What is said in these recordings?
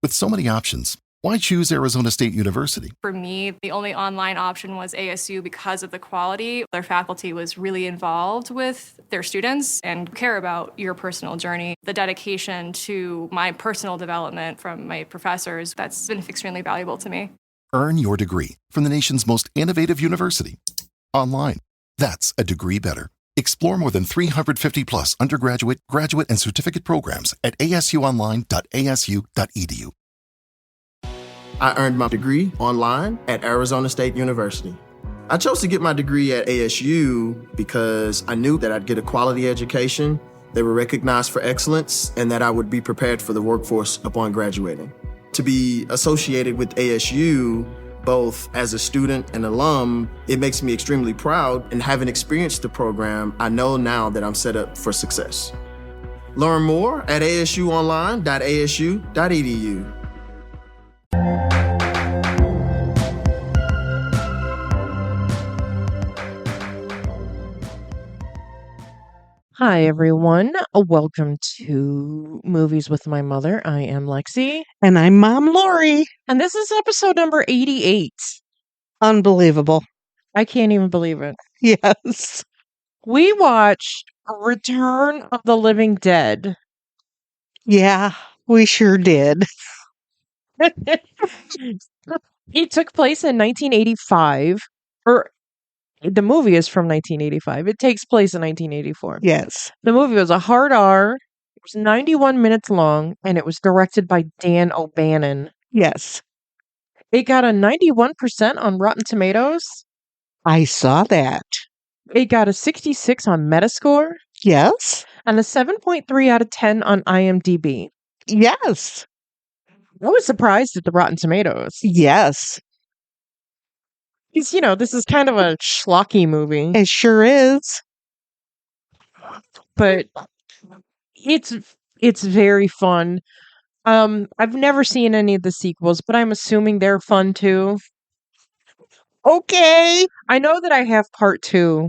With so many options, why choose Arizona State University? For me, the only online option was ASU because of the quality. Their faculty was really involved with their students and care about your personal journey. The dedication to my personal development from my professors, that's been extremely valuable to me. Earn your degree from the nation's most innovative university. Online. That's a degree better. Explore more than 350 plus undergraduate, graduate, and certificate programs at asuonline.asu.edu. I earned my degree online at Arizona State University. I chose to get my degree at ASU because I knew that I'd get a quality education, they were recognized for excellence, and that I would be prepared for the workforce upon graduating. To be associated with ASU, both as a student and alum, it makes me extremely proud, and having experienced the program, I know now that I'm set up for success. Learn more at asuonline.asu.edu. Hi, everyone. Welcome to Movies with My Mother. I am Lexi. And I'm Mom Lori. And this is episode number 88. Unbelievable. I can't even believe it. Yes. We watched Return of the Living Dead. Yeah, we sure did. It took place in 1985. Or the movie is from 1985. It takes place in 1984. Yes. The movie was a hard R. It was 91 minutes long, and it was directed by Dan O'Bannon. Yes. It got a 91% on Rotten Tomatoes. I saw that. It got a 66 on Metascore. Yes. And a 7.3 out of 10 on IMDb. Yes. I was surprised at the Rotten Tomatoes. Yes. Because, this is kind of a schlocky movie. It sure is. But it's very fun. I've never seen any of the sequels, but I'm assuming they're fun too. Okay. I know that I have part 2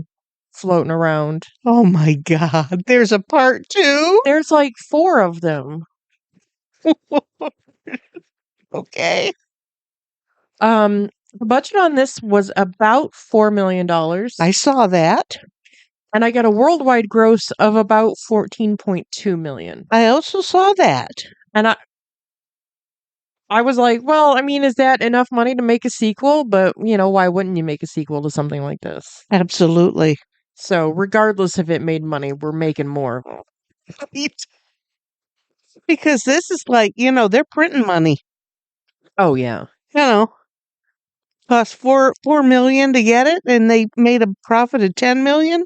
floating around. Oh my God. There's a part 2? There's like 4 of them. Okay. The budget on this was about $4 million. I saw that. And I got a worldwide gross of about $14.2 million. I also saw that. And I was like, well, I mean, is that enough money to make a sequel? But, why wouldn't you make a sequel to something like this? Absolutely. So regardless if it made money, we're making more. Because this is like, they're printing money. Oh, yeah. Cost $4 million to get it, and they made a profit of $10 million.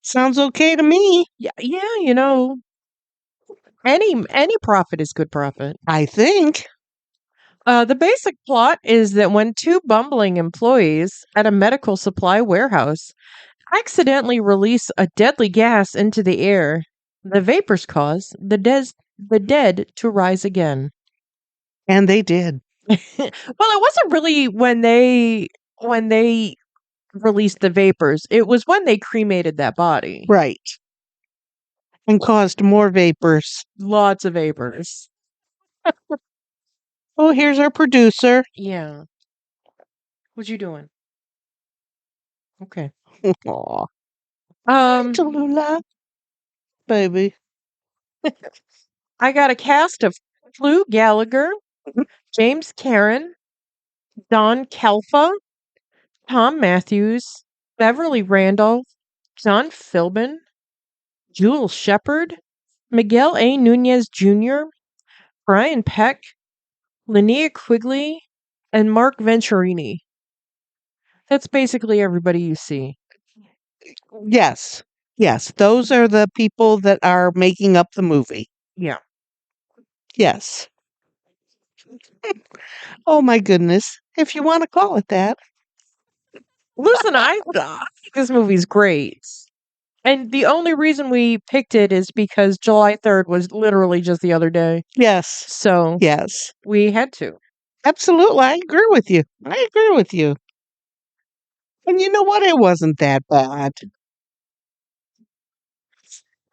Sounds okay to me. Yeah, any profit is good profit. I think. The basic plot is that when 2 bumbling employees at a medical supply warehouse accidentally release a deadly gas into the air, the vapors cause the dead to rise again. And they did. Well, it wasn't really when they released the vapors. It was when they cremated that body. Right. And caused more vapors. Lots of vapors. Oh, here's our producer. Yeah. What you doing? Okay. Aw. Um, Tallulah. Baby. I got a cast of Flu Gallagher, James Karen, Don Kelfa, Tom Matthews, Beverly Randolph, John Philbin, Jewel Shepard, Miguel A. Nunez Jr., Brian Peck, Linnea Quigley, and Mark Venturini. That's basically everybody you see. Yes. Yes. Those are the people that are making up the movie. Yeah. Yes. Oh my goodness. If you want to call it that. Listen, I think this movie's great. And the only reason we picked it is because July 3rd was literally just the other day. Yes. So Yes. we had to. Absolutely. I agree with you. And you know what? It wasn't that bad.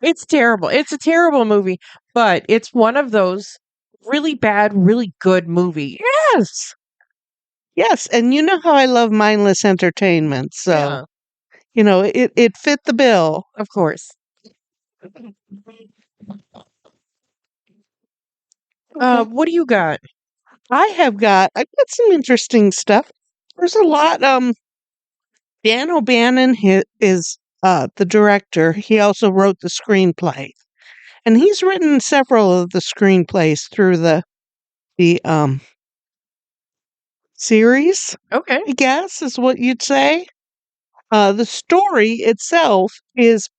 It's terrible. It's a terrible movie, but it's one of those really bad, really good movie. Yes. Yes, and you know how I love mindless entertainment, so, Yeah, it fit the bill. of course. Okay. What do you got? I've got some interesting stuff. There's a lot, Dan O'Bannon is, the director. He also wrote the screenplay, and he's written several of the screenplays through the series, Okay. I guess, is what you'd say. The story itself is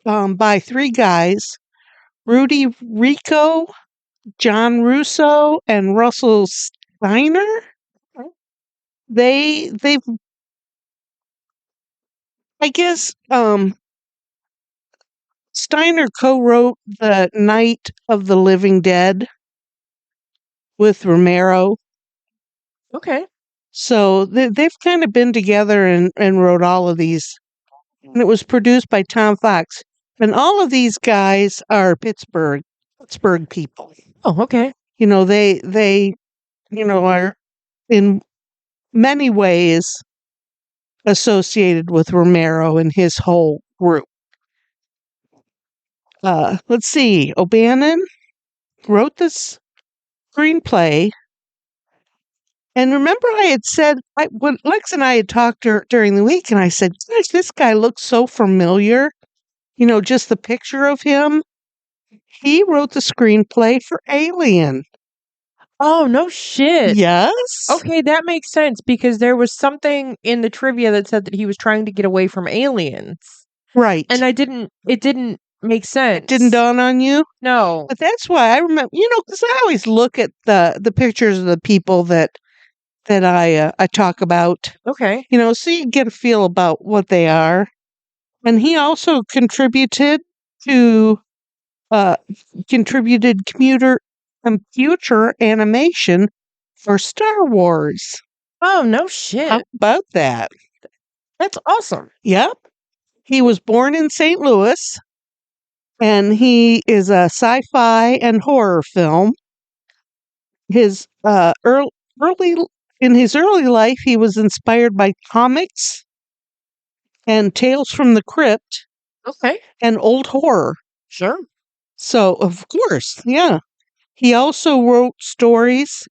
by three guys, Rudy Rico, John Russo, and Russell Steiner. They've I guess Steiner co-wrote The Night of the Living Dead with Romero. Okay. So they've kind of been together and wrote all of these. And it was produced by Tom Fox. And all of these guys are Pittsburgh people. Oh, okay. They are in many ways associated with Romero and his whole group. Let's see. O'Bannon wrote this screenplay. And remember, I had said, when Lex and I had talked during the week, and I said, gosh, this guy looks so familiar. Just the picture of him. He wrote the screenplay for Alien. Oh, no shit. Yes. Okay, that makes sense because there was something in the trivia that said that he was trying to get away from aliens. Right. And it didn't make sense. It didn't dawn on you? No. But that's why I remember, because I always look at the pictures of the people that I talk about, Okay. so you get a feel about what they are. And he also contributed to computer animation for Star Wars. Oh, no How shit. about that? That's awesome. Yep. He was born in St. Louis, and he is a sci-fi and horror film. His early in his early life, he was inspired by comics and Tales from the Crypt Okay. and old horror. Sure. So, of course, yeah. He also wrote stories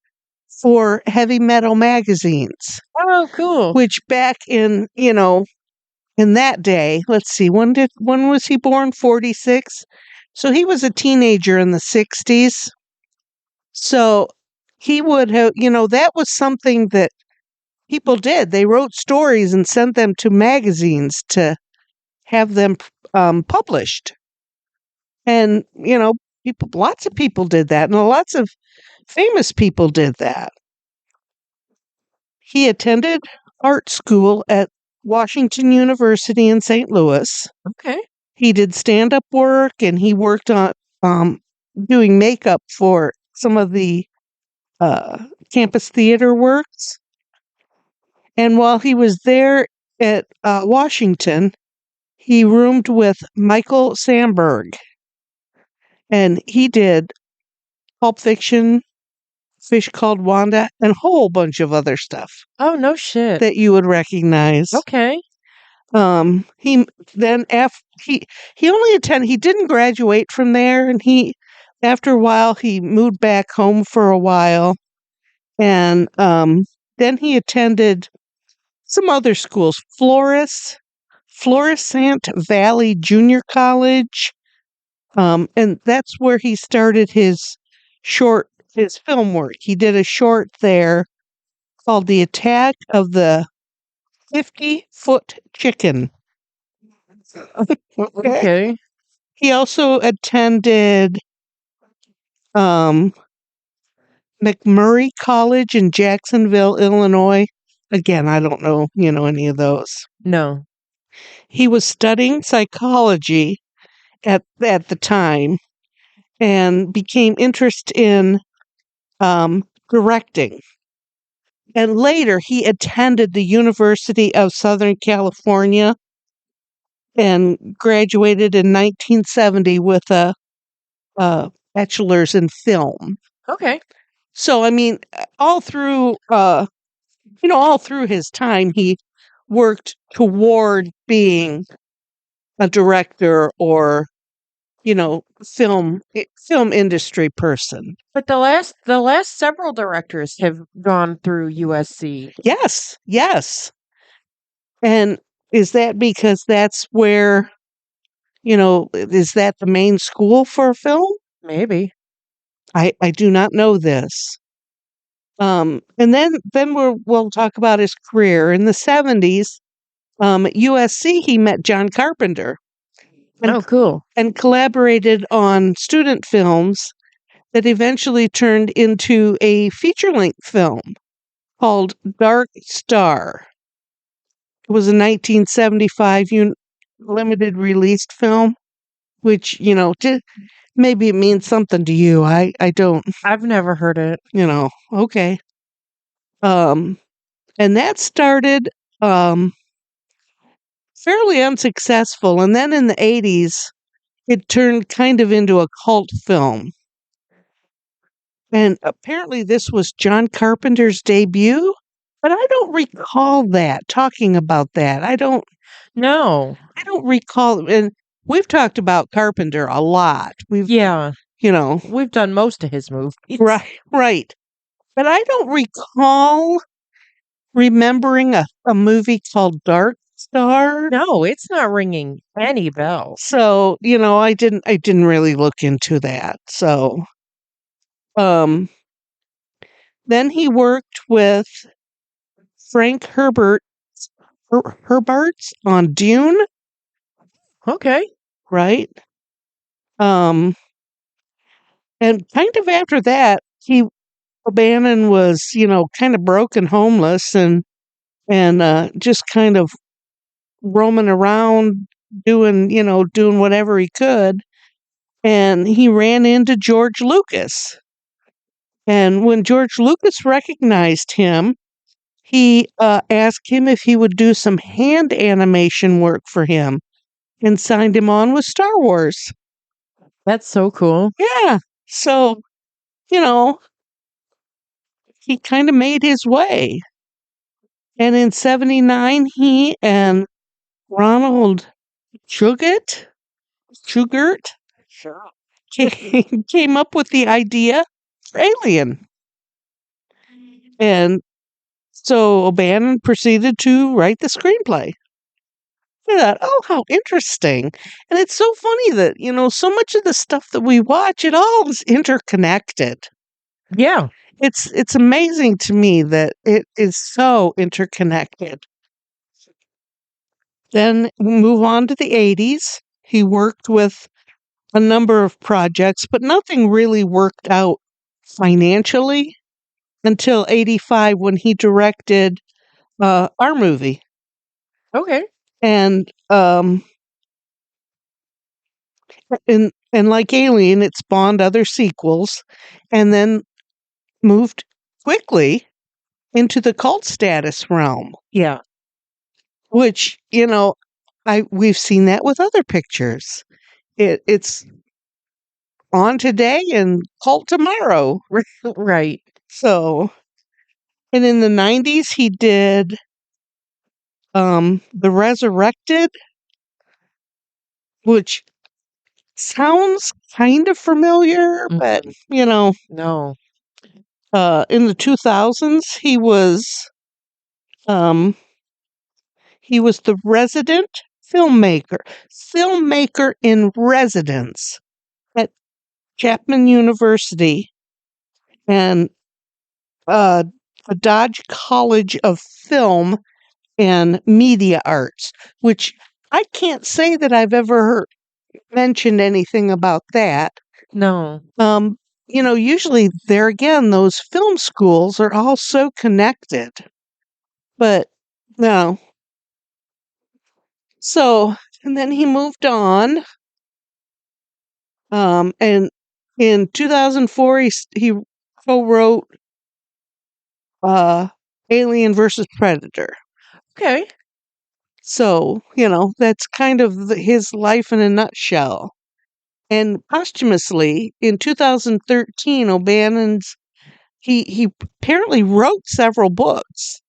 for heavy metal magazines, Oh, cool. which back in that day, let's see, when was he born? 46. So he was a teenager in the 60s. So he would have, that was something that people did. They wrote stories and sent them to magazines to have them published. And, lots of people did that, and lots of famous people did that. He attended art school at Washington University in St. Louis. Okay. He did stand-up work, and he worked on doing makeup for some of the campus theater works. And while he was there at Washington, he roomed with Michael Sandberg, and he did Pulp Fiction, Fish Called Wanda, and a whole bunch of other stuff Oh, no shit. that you would recognize. Okay. He then he didn't graduate from there, and after a while he moved back home for a while, and then he attended some other schools, Florissant Valley Junior College, and that's where he started his film work. He did a short there called "The Attack of the 50-Foot Chicken." Okay. He also attended McMurray College in Jacksonville, Illinois. Again, I don't know, any of those. No. He was studying psychology at the time and became interested in directing. And later, he attended the University of Southern California and graduated in 1970 with a bachelor's in film. Okay. So, I mean, all through, all through his time, he worked toward being a director or, film industry person. But the last several directors have gone through USC. Yes, yes. And is that because that's where, is that the main school for film? Maybe. I do not know this. And then we'll talk about his career. In the 70s, at USC, he met John Carpenter and, Oh, cool. and collaborated on student films that eventually turned into a feature-length film called Dark Star. It was a 1975 limited released film, which, maybe it means something to you. I don't, I've never heard it. okay. And that started fairly unsuccessful. And then in the 80s, it turned kind of into a cult film. And apparently this was John Carpenter's debut, but I don't recall that, talking about that. No. I don't recall, and we've talked about Carpenter a lot. Yeah. You know, We've done most of his movies. right. But I don't recall remembering a movie called Dark Star. No, it's not ringing any bells. So, I didn't really look into that. So, then he worked with Frank Herbert's on Dune, Okay. right? Um, and kind of after that, O'Bannon was, kind of broke and homeless and just kind of roaming around doing whatever he could. And he ran into George Lucas. And when George Lucas recognized him, he asked him if he would do some hand animation work for him and signed him on with Star Wars. That's so cool. Yeah. So, he kind of made his way. And in 79, he and Ronald Shugart came up with the idea for Alien. And so O'Bannon proceeded to write the screenplay. I thought, oh, how interesting. And it's so funny that, so much of the stuff that we watch, it all is interconnected. Yeah. It's amazing to me that it is so interconnected. Then we move on to the 80s. He worked with a number of projects, but nothing really worked out financially until 85 when he directed our movie. Okay. And and like Alien, it spawned other sequels and then moved quickly into the cult status realm, Yeah. which, we've seen that with other pictures. It's on today and cult tomorrow. Right. So, and in the 90s, he did The Resurrected, which sounds kind of familiar, but, No. in the 2000s, um, he was the resident filmmaker in residence at Chapman University and the Dodge College of Film and Media Arts, which I can't say that I've ever mentioned anything about that. No. Usually there again, those film schools are all so connected, but no. So, and then he moved on. And in 2004, he co-wrote Alien versus Predator. Okay. So, that's kind of his life in a nutshell. And posthumously, in 2013, O'Bannon's he apparently wrote several books.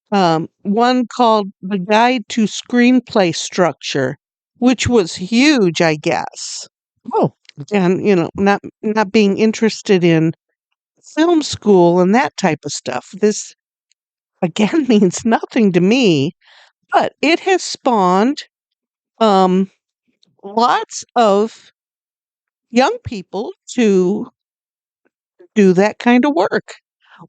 One called The Guide to Screenplay Structure, which was huge, I guess. Oh, And not being interested in film school and that type of stuff. This again means nothing to me, but it has spawned lots of young people to do that kind of work.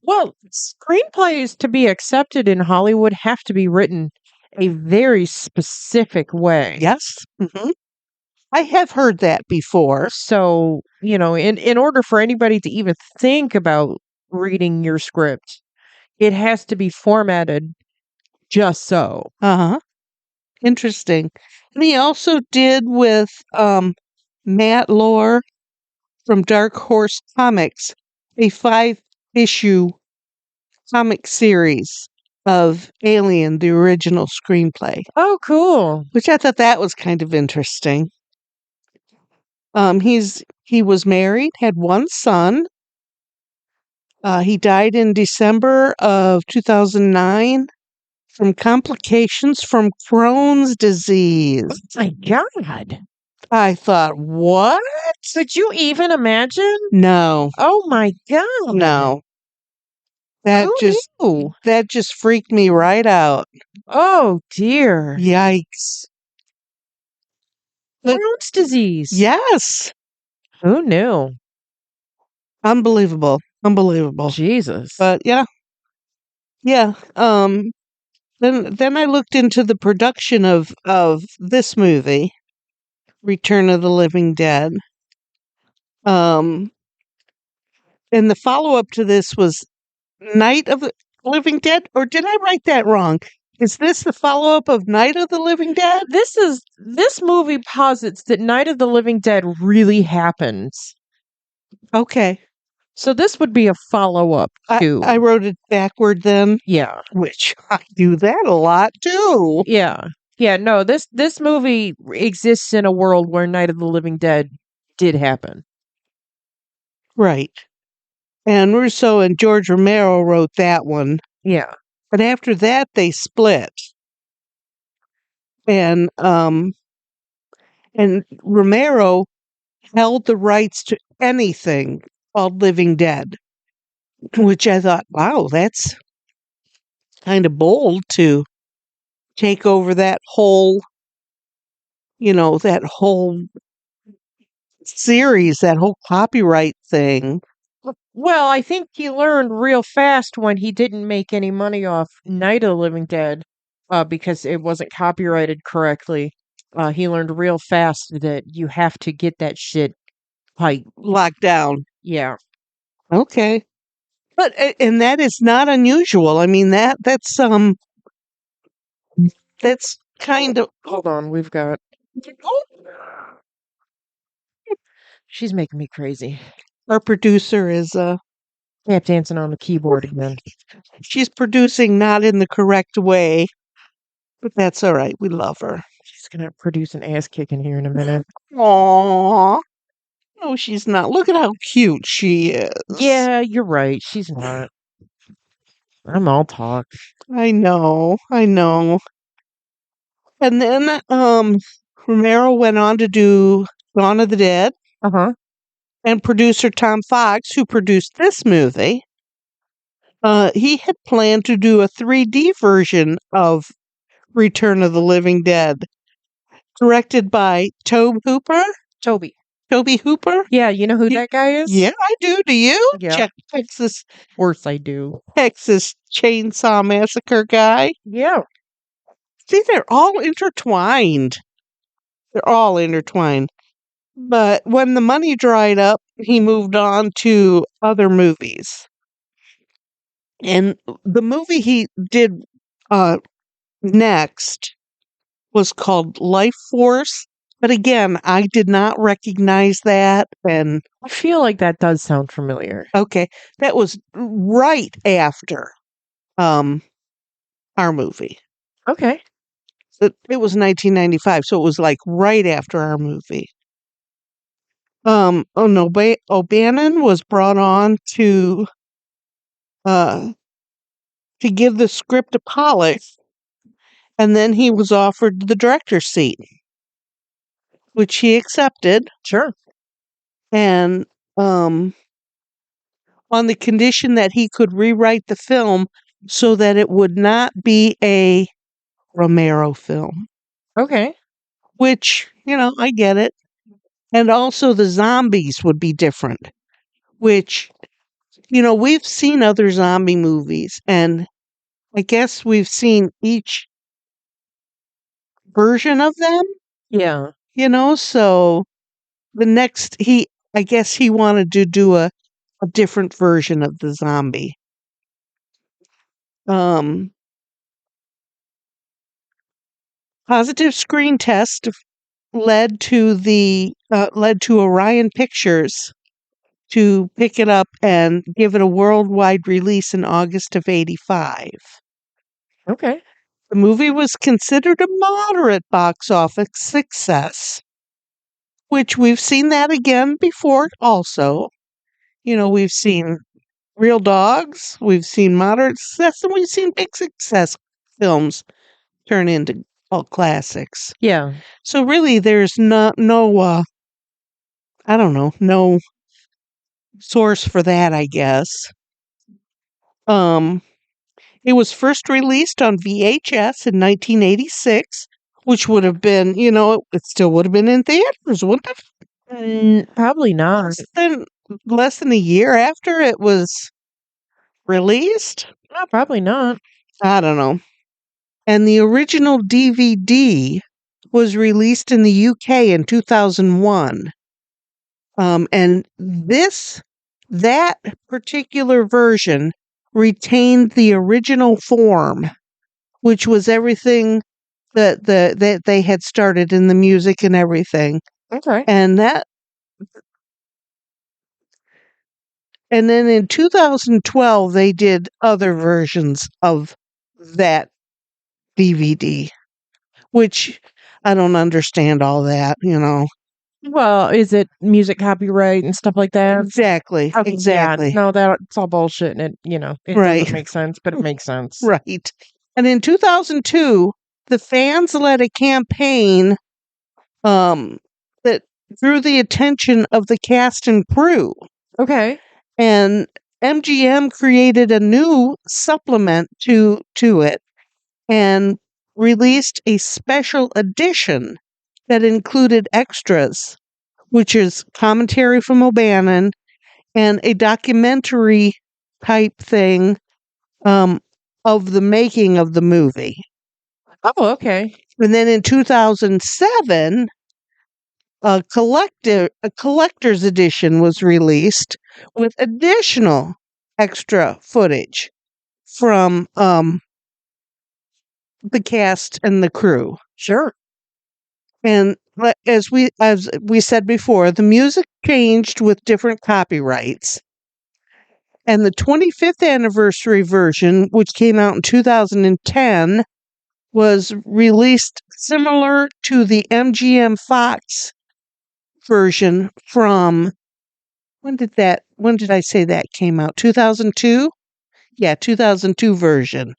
well, screenplays to be accepted in Hollywood have to be written a very specific way. Yes. I have heard that before. So, in order for anybody to even think about reading your script, it has to be formatted just so. Uh-huh. Interesting. And he also did with Matt Lohr from Dark Horse Comics, a 5-issue comic series of Alien, the original screenplay, Oh, cool. which I thought that was kind of interesting. He was married, had one son. He died in December of 2009 from complications from Crohn's disease. My God. I thought, what? Could you even imagine? No, Oh my God. no. That Who just knew? that just freaked me right out. Oh dear. Yikes. But Crohn's disease. yes, Who knew? unbelievable. Unbelievable. Jesus. But yeah. Yeah. Then I looked into the production of this movie, Return of the Living Dead. And the follow-up to this was Night of the Living Dead, or did I write that wrong? Is this the follow-up of Night of the Living Dead? This movie posits that Night of the Living Dead really happens. Okay. So this would be a follow-up to. I wrote it backward then, Yeah. which I do that a lot too. Yeah. Yeah, no, this movie exists in a world where Night of the Living Dead did happen. Right. And Russo and George Romero wrote that one. Yeah. But after that they split. And Romero held the rights to anything called Living Dead, which I thought, wow, that's kind of bold to take over that whole series, that whole copyright thing. Well, I think he learned real fast when he didn't make any money off Night of the Living Dead, because it wasn't copyrighted correctly. He learned real fast that you have to get that shit like, Locked down. yeah. Okay. But and that is not unusual. I mean that's kind of Hold on, we've got. She's making me crazy. our producer is Tap dancing on the keyboard again. she's producing not in the correct way. But that's all right. We love her. She's gonna produce an ass kick in here in a minute. Aww. No, she's not. Look at how cute she is. Yeah, you're right. She's not. I'm all talk. I know. And then Romero went on to do Dawn of the Dead, Uh-huh. and producer Tom Fox, who produced this movie, he had planned to do a 3D version of Return of the Living Dead, directed by Tobe Hooper. Toby. Toby Hooper? Yeah, you know who that guy is? Yeah, I do. Do you? Yeah. Check Texas Of course I do. Chainsaw Massacre guy. Yeah. See, they're all intertwined. They're all intertwined. But when the money dried up, he moved on to other movies. And the movie he did next was called Life Force. But again, I did not recognize that. And I feel like that does sound familiar. okay, that was right after our movie. Okay. It was 1995, so it was like right after our movie. Oh no, O'Bannon was brought on uh to give the script a polish, and then he was offered the director's seat, which he accepted, Sure. and on the condition that he could rewrite the film so that it would not be a Romero film, Okay. which, I get it. And also the zombies would be different, which, we've seen other zombie movies, and I guess we've seen each version of them, Yeah. so I guess he wanted to do a different version of the zombie. Positive screen test led to Orion Pictures to pick it up and give it a worldwide release in August of 85. Okay. The movie was considered a moderate box office success, which we've seen that again before also. We've seen Real Dogs, we've seen moderate success, and we've seen big success films turn into cult classics. Yeah. So really there's no I don't know, no source for that, I guess. It was first released on VHS in 1986, which would have been, it still would have been in theaters, wouldn't it? Probably not. Less than a year after it was released? No, probably not. I don't know. And the original DVD was released in the UK in 2001. And that particular version retained the original form, which was everything that they had started in the music and everything. Okay. And then in 2012 they did other versions of that DVD, which I don't understand all that, Well, is it music copyright and stuff like that? Exactly. Okay, Exactly. Yeah. No, that's all bullshit, and it Right. doesn't make sense, but it makes sense. Right. And in 2002, the fans led a campaign that drew the attention of the cast and crew. Okay. And MGM created a new supplement to it and released a special edition that included extras, which is commentary from O'Bannon and a documentary type thing of the making of the movie. Oh, okay. And then in 2007, a collector's edition was released with additional extra footage from the cast and the crew. Sure. And as we said before, the music changed with different copyrights. And the 25th anniversary version, which came out in 2010, was released similar to the MGM Fox version from when did I say that came out? 2002? Yeah, 2002 version.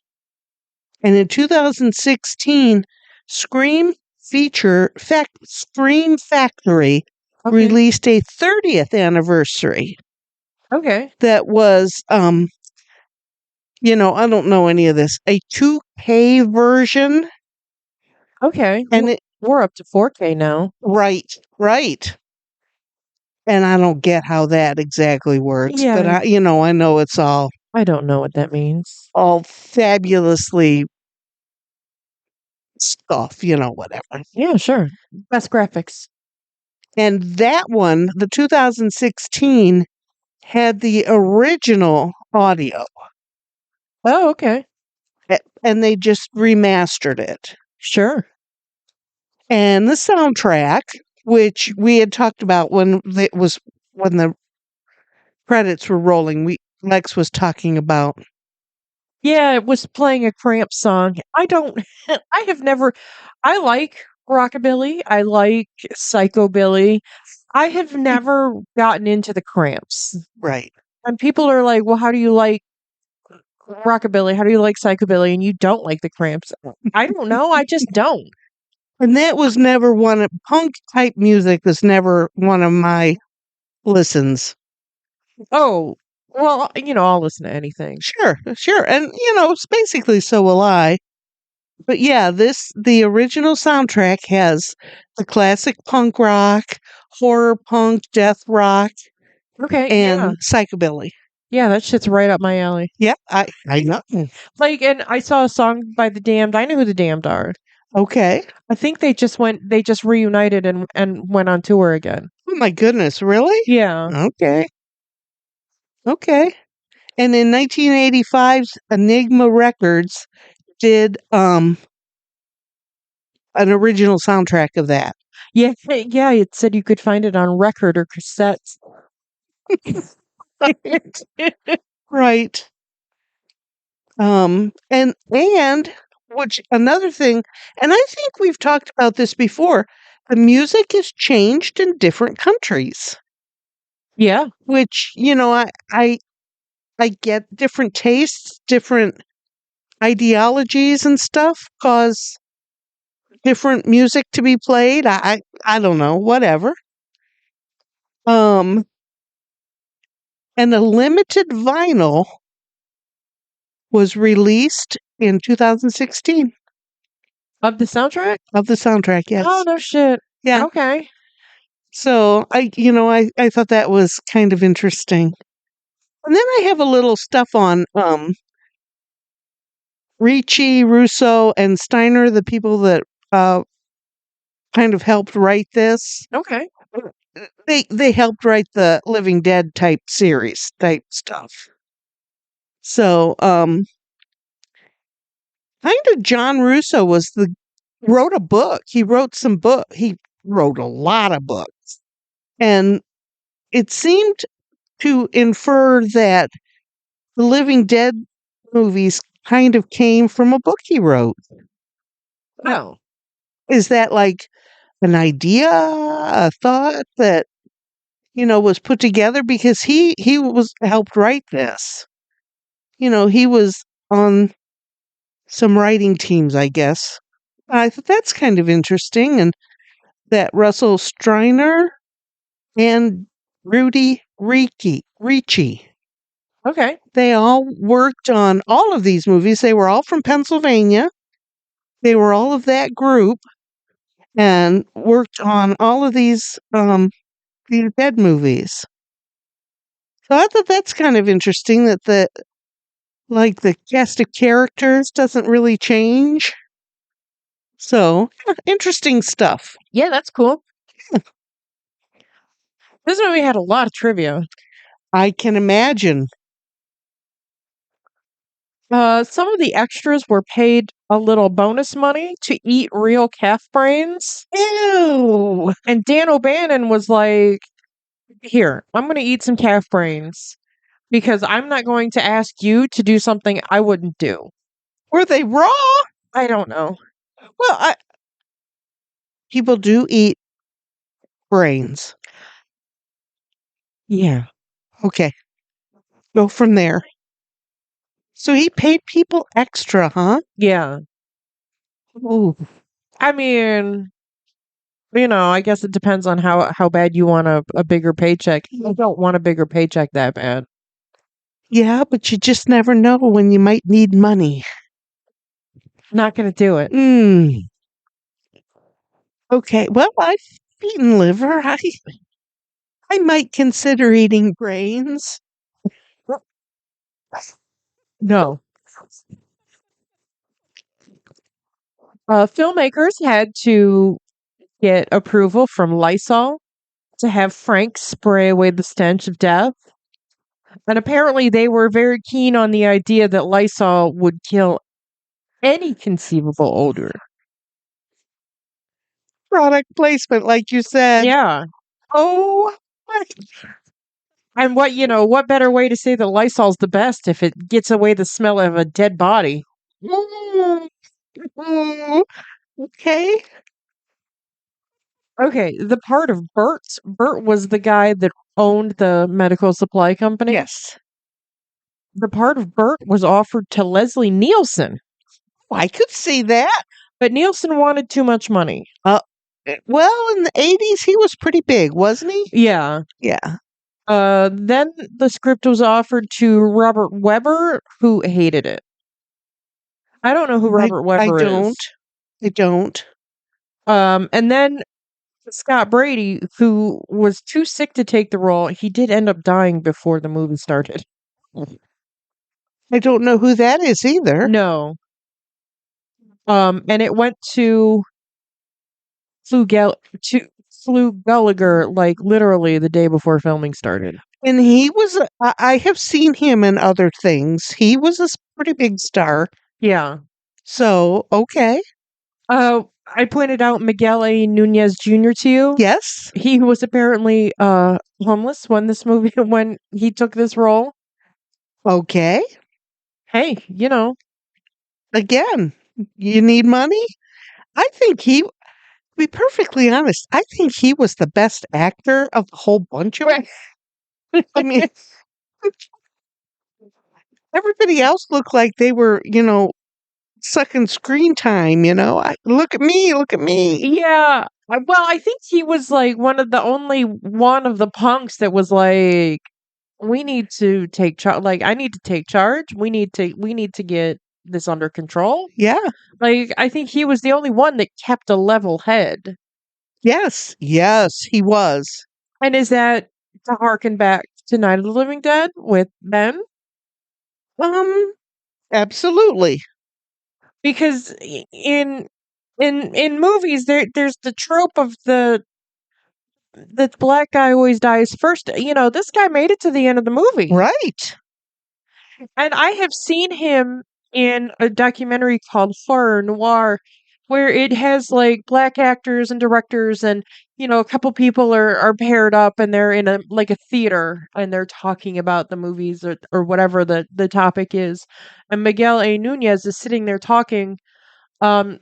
And in 2016, Scream Factory Okay. released a 30th anniversary Okay. that was I don't know any of this. A 2K version. Okay. And we're up to 4K now. Right. And I don't get how that exactly works, Yeah. but I know it's all I don't know what that means. all fabulously stuff, whatever. Yeah, sure. Best graphics. And that one, the 2016, had the original audio, Oh, okay. and they just remastered it. Sure. And the soundtrack, which we had talked about when the credits were rolling, Lex was talking about. Yeah, it was playing a Cramp song. I like rockabilly. I like psychobilly. I have never gotten into the Cramps. Right. And people are like, well, how do you like rockabilly? How do you like psychobilly? And you don't like the Cramps. I don't know. I just don't. And that was never one of punk type music was never one of my listens. Oh, well, I'll listen to anything. Sure, sure. And it's basically so will I. But yeah, the original soundtrack has the classic punk rock, horror punk, death rock, Okay, yeah. and psychobilly. Yeah, that shit's right up my alley. Yeah, I know. Like, and I saw a song by The Damned. I know who The Damned are. Okay. I think they just reunited and went on tour again. Oh my goodness, really? Yeah. Okay. Okay. And in 1985's Enigma Records did an original soundtrack of that. Yeah, yeah, it said you could find it on record or cassettes. Right. And which another thing, and I think we've talked about this before, the music has changed in different countries, Yeah. which, I get different tastes, different ideologies and stuff cause different music to be played. I don't know, whatever. Um, and a limited vinyl was released in 2016 Of the soundtrack? of the soundtrack. Yes. Oh, no shit. Yeah. Okay. So I thought that was kind of interesting. And then I have a little stuff on Ricci, Russo, and Steiner, the people that kind of helped write this. Okay. They helped write the Living Dead type series type stuff. So kind of John Russo wrote a book. He wrote he wrote a lot of books. And it seemed to infer that the Living Dead movies kind of came from a book he wrote. Oh. Is that like an idea, a thought that was put together because he was helped write this. He was on some writing teams, I guess. I thought that's kind of interesting, and that Russell Streiner and Rudy Ricci. Okay. They all worked on all of these movies. They were all from Pennsylvania. They were all of that group and worked on all of these Dead movies. So I thought that's kind of interesting that the cast of characters doesn't really change. So interesting stuff. Yeah, that's cool. This movie had a lot of trivia. I can imagine. Some of the extras were paid a little bonus money to eat real calf brains. Ew. And Dan O'Bannon was like, here, I'm going to eat some calf brains because I'm not going to ask you to do something I wouldn't do. Were they raw? I don't know. Well, people do eat brains. Yeah. Okay. Go from there. So he paid people extra, huh? Yeah. Ooh. I mean, I guess it depends on how bad you want a bigger paycheck. I don't want a bigger paycheck that bad. Yeah, but you just never know when you might need money. Not going to do it. Okay. Well, I've eaten liver. I might consider eating brains. No. Filmmakers had to get approval from Lysol to have Frank spray away the stench of death. And apparently they were very keen on the idea that Lysol would kill any conceivable odor. Product placement, like you said. Yeah. Oh, And what better way to say that Lysol's the best if it gets away the smell of a dead body? okay. Okay, the part of Bert was the guy that owned the medical supply company. Yes. The part of Bert was offered to Leslie Nielsen, I could see that. but Nielsen wanted too much money. Well, in the 80s, he was pretty big, wasn't he? Yeah. Yeah. Then the script was offered to Robert Webber, who hated it. I don't know who Robert I Webber don't. is. I don't. And then Scott Brady, who was too sick to take the role, he did end up dying before the movie started. I don't know who that is either. No. And it went to Flu Gallagher like literally the day before filming started. And he was, I have seen him in other things. He was a pretty big star. Yeah. So, okay. I pointed out Miguel A. Nunez Jr. to you. Yes. He was apparently homeless when he took this role. Okay. Hey, you know. Again, you need money? I think to be perfectly honest, I think he was the best actor of the whole bunch of it. I mean, everybody else looked like they were, sucking screen time, look at me, look at me. Yeah. Well, I think he was like only one of the punks that was like, we need to take charge. Like, I need to take charge. We need to get this under control. Yeah. Like, I think he was the only one that kept a level head. Yes. Yes, he was. And is that to harken back to Night of the Living Dead with Ben? Absolutely. Because in movies there's the trope of the black guy always dies first. This guy made it to the end of the movie. Right. And I have seen him in a documentary called Horror Noir, where it has like black actors and directors, and a couple people are paired up, and they're in a theater, and they're talking about the movies or whatever the topic is. And Miguel A. Nunez is sitting there talking. I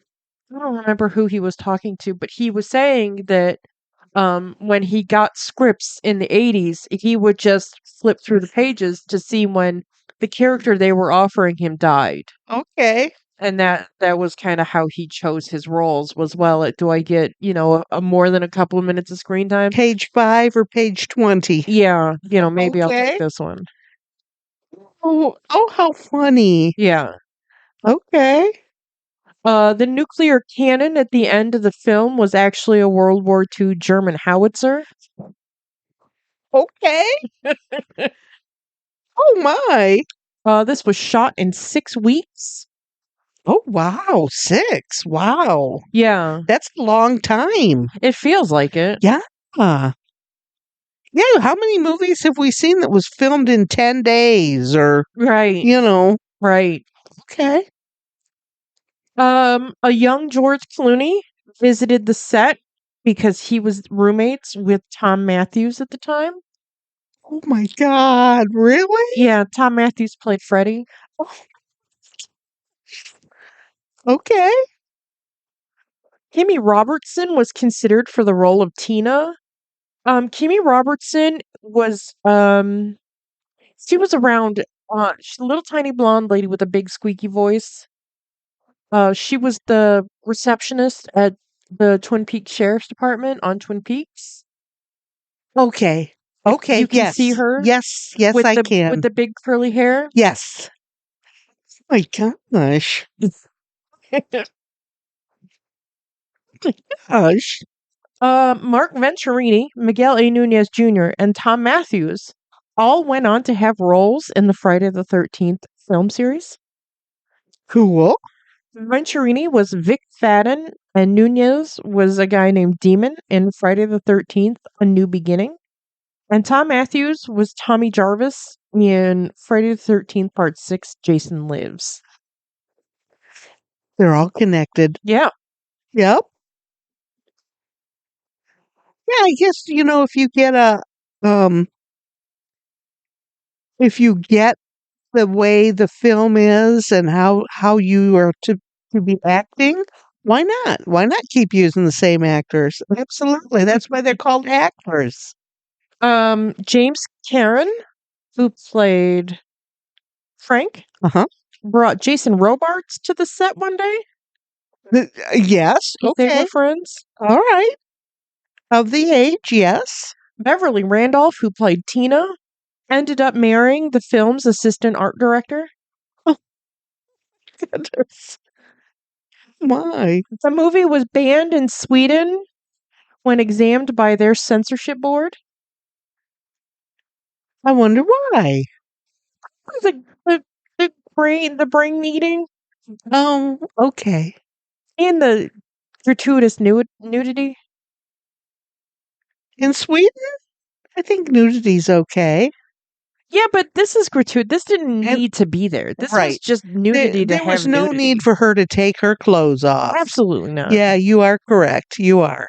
don't remember who he was talking to, but he was saying that when he got scripts in the 80s, he would just flip through the pages to see when the character they were offering him died. Okay. And that was kind of how he chose his roles was, well, do I get, a more than a couple of minutes of screen time? Page 5 or page 20? Yeah, maybe I'll take Okay. this one. Oh, how funny. Yeah. Okay. The nuclear cannon at the end of the film was actually a World War II German howitzer. Okay. Oh my. This was shot in 6 weeks. Oh wow, 6. Wow. Yeah, That's a long time. it feels like it. Yeah. Yeah, how many movies have we seen that was filmed in 10 days or, Right, right. okay. A young George Clooney visited the set because he was roommates with Tom Matthews at the time. Oh my God, really? Yeah, Tom Matthews played Freddy. Okay. Kimmy Robertson was considered for the role of Tina. Kimmy Robertson was she was around. She's a little tiny blonde lady with a big squeaky voice. She was the receptionist at the Twin Peaks Sheriff's Department on Twin Peaks. Okay. Okay. You can Yes. see her Yes. Yes, with I the can. with the big curly hair. Yes. My gosh. Gosh. Mark Venturini, Miguel A. Nunez Jr., and Tom Matthews all went on to have roles in the Friday the 13th film series. Cool. Venturini was Vic Fadden, and Nunez was a guy named Demon in Friday the 13th, A New Beginning. And Tom Matthews was Tommy Jarvis in Friday the 13th, Part 6, Jason Lives. They're all connected. Yeah. Yep. Yeah, I guess, if you get the way the film is and how you are to be acting, Why not? Why not keep using the same actors? Absolutely. That's why they're called actors. James Karen, who played Frank, Uh-huh. brought Jason Robards to the set one day. Yes. They Okay. were friends. All right. Of the age, yes. Beverly Randolph, who played Tina, ended up marrying the film's assistant art director. Oh, goodness. My. The movie was banned in Sweden when examined by their censorship board. I wonder why. The, the brain meeting Oh, okay. and the gratuitous nudity. In Sweden, I think nudity's okay. Yeah, but this is gratuitous. This didn't And need to be there. This was right. just nudity to There was have no nudity. need for her to take her clothes off. Absolutely not. Yeah, you are correct. You are.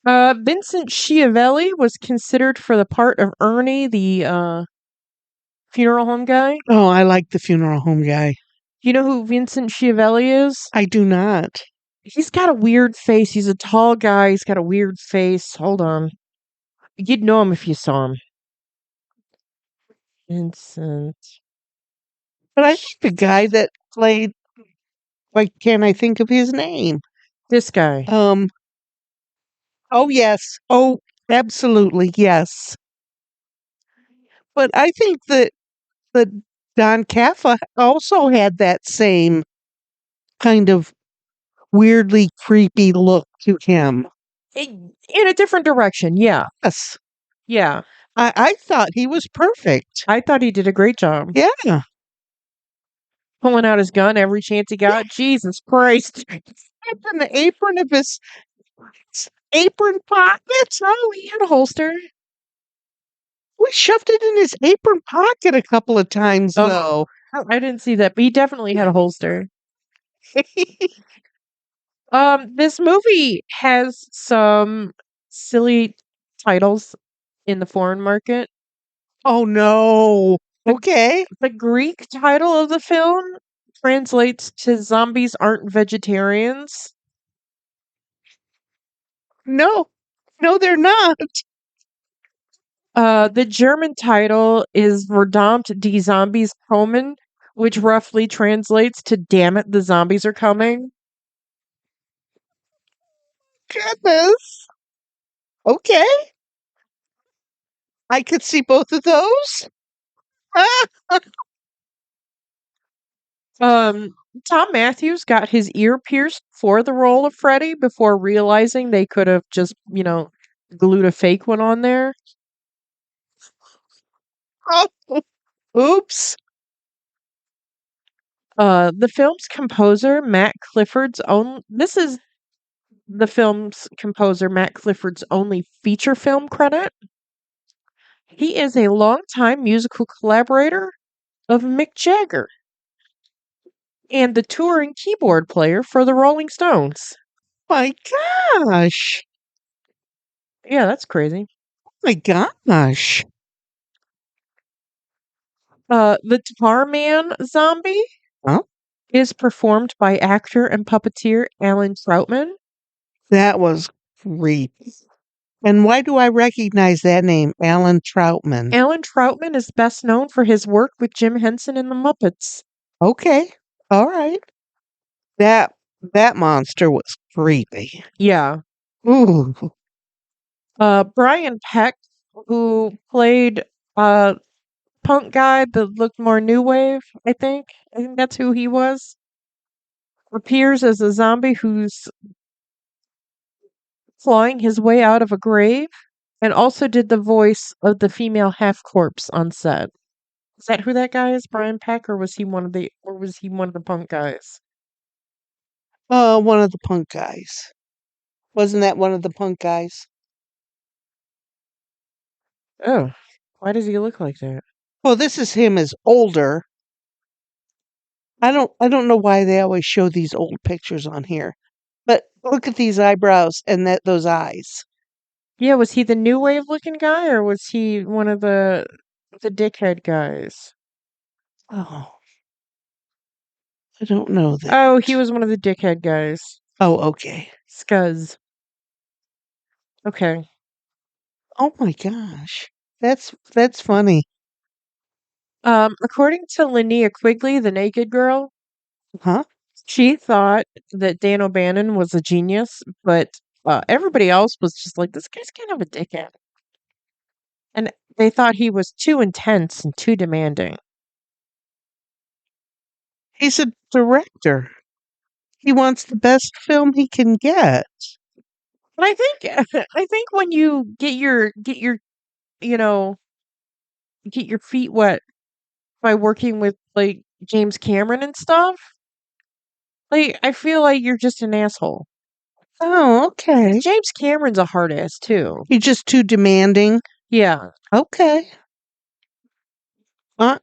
Vincent Schiavelli was considered for the part of Ernie, the funeral home guy. Oh, I like the funeral home guy. You know who Vincent Schiavelli is? I do not. He's got a weird face. He's a tall guy. He's got a weird face. Hold on. You'd know him if you saw him. Vincent. But I think the guy that played, why can't I think of his name? This guy. Oh, yes. Oh, absolutely. Yes. But I think that Don Caffa also had that same kind of weirdly creepy look to him. In a different direction, yeah. Yes. Yeah. I thought he was perfect. I thought he did a great job. Yeah. Pulling out his gun every chance he got. Jesus Christ. In the apron of his apron pockets. Oh, he had a holster. We shoved it in his apron pocket a couple of times, though. Oh, I didn't see that, but he definitely had a holster. This movie has some silly titles in the foreign market. Oh, no. Okay. The Greek title of the film translates to Zombies Aren't Vegetarians. No. No, they're not. The German title is Verdammt, die Zombies kommen, which roughly translates to Damn it, the zombies are coming. Goodness. Okay. I could see both of those. Tom Matthews got his ear pierced for the role of Freddy before realizing they could have just, glued a fake one on there. Oh, oops. The film's composer, Matt Clifford's own. This is the film's composer, Matt Clifford's only feature film credit. He is a longtime musical collaborator of Mick Jagger and the touring keyboard player for the Rolling Stones. My gosh. Yeah, that's crazy. My gosh. The Tar Man zombie Huh? is performed by actor and puppeteer Alan Troutman. That was creepy. And why do I recognize that name, Alan Troutman? Alan Troutman is best known for his work with Jim Henson in The Muppets. Okay. All right. That monster was creepy. Yeah. Ooh. Brian Peck, who played punk guy that looked more new wave, I think. I think that's who he was. Appears as a zombie who's clawing his way out of a grave, and also did the voice of the female half corpse on set. Is that who that guy is, Brian Peck, or was he one of the punk guys? One of the punk guys. Wasn't that one of the punk guys? Oh, why does he look like that? Well, this is him as older. I don't know why they always show these old pictures on here. But look at these eyebrows and those eyes. Yeah, was he the new wave looking guy, or was he one of the dickhead guys? Oh. I don't know that. Oh, he was one of the dickhead guys. Oh, okay. Scuzz. Okay. Oh my gosh. That's funny. According to Linnea Quigley, the naked girl, Huh? she thought that Dan O'Bannon was a genius, but everybody else was just like, this guy's kind of a dickhead. And they thought he was too intense and too demanding. He's a director. He wants the best film he can get. But I think I think when you you know get your feet wet by working with like James Cameron and stuff, like I feel like you're just an asshole. Oh, okay. James Cameron's a hard ass too. He's just too demanding. Yeah. Okay. Uh,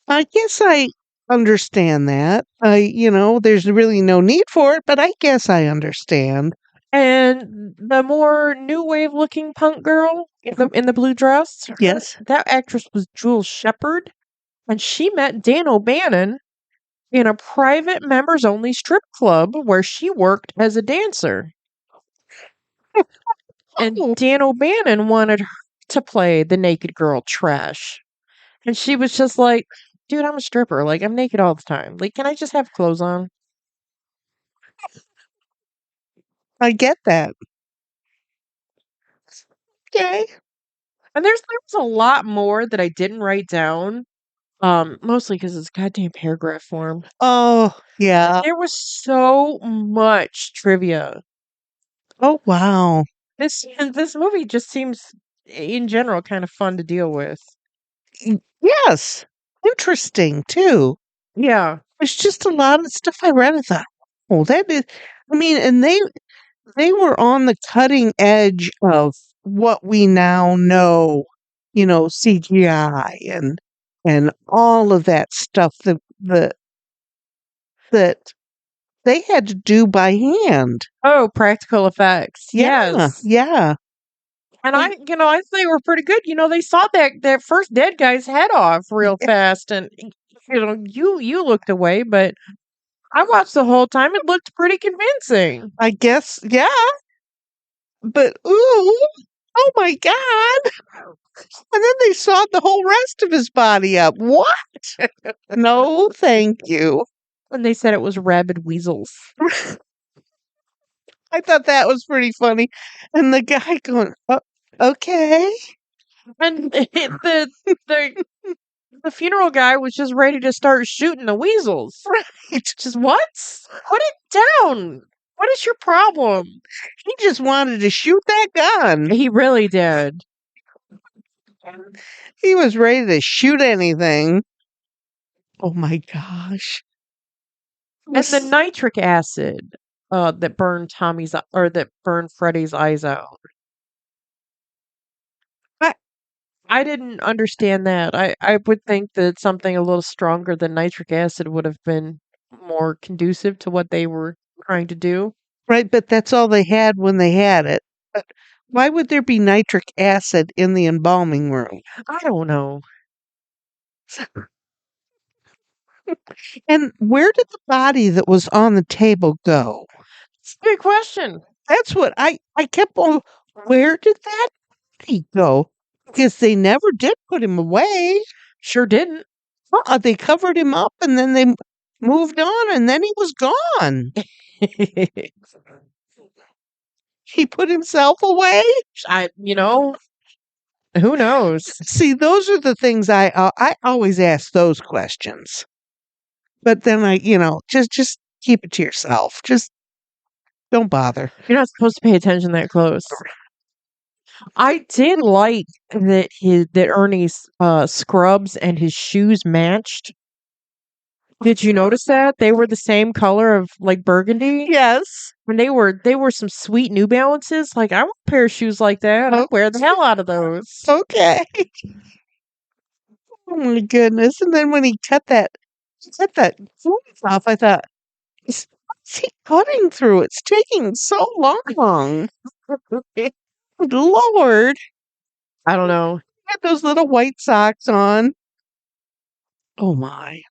I guess I understand that. There's really no need for it, but I guess I understand. And the more new wave looking punk girl in the blue dress, Yes. that actress was Jules Shepard, and she met Dan O'Bannon in a private members only strip club where she worked as a dancer. And Oh, Dan O'Bannon wanted her to play the naked girl trash. And she was just like, dude, I'm a stripper. Like, I'm naked all the time. Like, can I just have clothes on? I get that. Okay. And there was a lot more that I didn't write down. Mostly because it's goddamn paragraph form. Oh, yeah. There was so much trivia. Oh, wow. This movie just seems, in general, kind of fun to deal with. Yes. Interesting, too. Yeah. There's just a lot of stuff I read. I thought, oh, that is. I mean, and they were on the cutting edge of what we now know, CGI and all of that stuff that they had to do by hand. Oh, practical effects. Yeah, Yes. yeah. And I think they were pretty good. They saw that first dead guy's head off real fast, and you looked away, but I watched the whole time. It looked pretty convincing. I guess, yeah. But ooh, oh my God. And then they sawed the whole rest of his body up. What? No, thank you. And they said it was rabid weasels. I thought that was pretty funny. And the guy going, oh, okay. And the funeral guy was just ready to start shooting the weasels. Right. Just what? Put it down. What is your problem? He just wanted to shoot that gun. He really did. He was ready to shoot anything. Oh my gosh. And the nitric acid that burned that burned Freddy's eyes out. I didn't understand that. I would think that something a little stronger than nitric acid would have been more conducive to what they were trying to do. Right, but that's all they had when they had it. But why would there be nitric acid in the embalming room? I don't know. And where did the body that was on the table go? It's a good question. That's what I kept on. Where did that body go? Because they never did put him away. Sure didn't. They covered him up and then they moved on and then he was gone. He put himself away? Who knows? See, those are the things I always ask those questions. But then just keep it to yourself. Just don't bother. You're not supposed to pay attention that close. I did like that Ernie's scrubs and his shoes matched. Did you notice that? They were the same color of like burgundy? Yes. And they were some sweet New Balances. Like, I want a pair of shoes like that. I'd wear the hell out of those. Okay. Oh my goodness. And then when he cut that cloth off, I thought, what's he cutting through? It's taking so long. Lord. I don't know. He had those little white socks on. Oh my.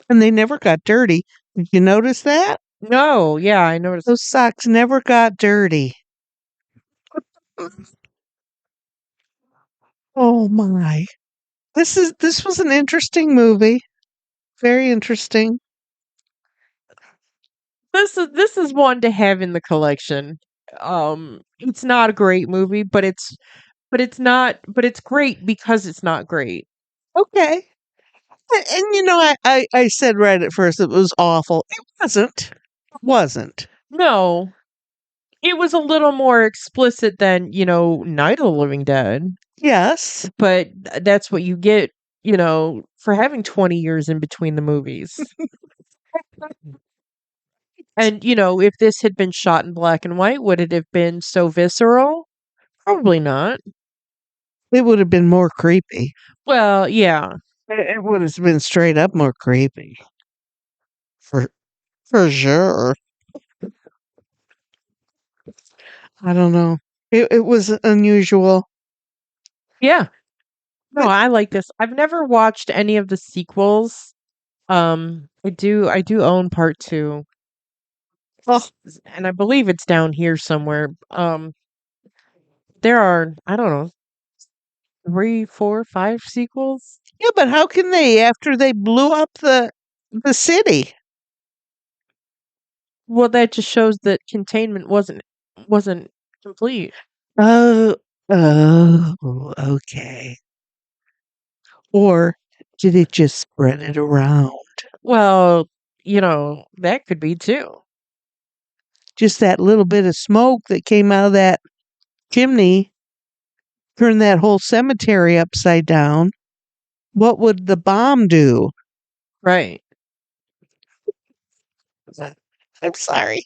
And they never got dirty. Did you notice that? No, yeah, I noticed. Those socks never got dirty. Oh my. This was an interesting movie. Very interesting. This is one to have in the collection. It's not a great movie, but it's great because it's not great. Okay. And I said right at first it was awful. It wasn't. It wasn't. No, it was a little more explicit than, Night of the Living Dead, Yes. but that's what you get, for having 20 years in between the movies. And, if this had been shot in black and white, would it have been so visceral? Probably not. It would have been more creepy. Well, yeah. It would have been straight up more creepy. For sure. I don't know. It was unusual. Yeah. No, But I like this. I've never watched any of the sequels. I do own part 2. oh, And I believe it's down here somewhere. There are, I don't know, 3, 4, 5 sequels. yeah, but how can they after they blew up the city? Well, that just shows that containment wasn't complete. Oh, oh, okay. Or did it just spread it around? Well, that could be too. Just that little bit of smoke that came out of that chimney turned that whole cemetery upside down. What would the bomb do? Right. I'm sorry.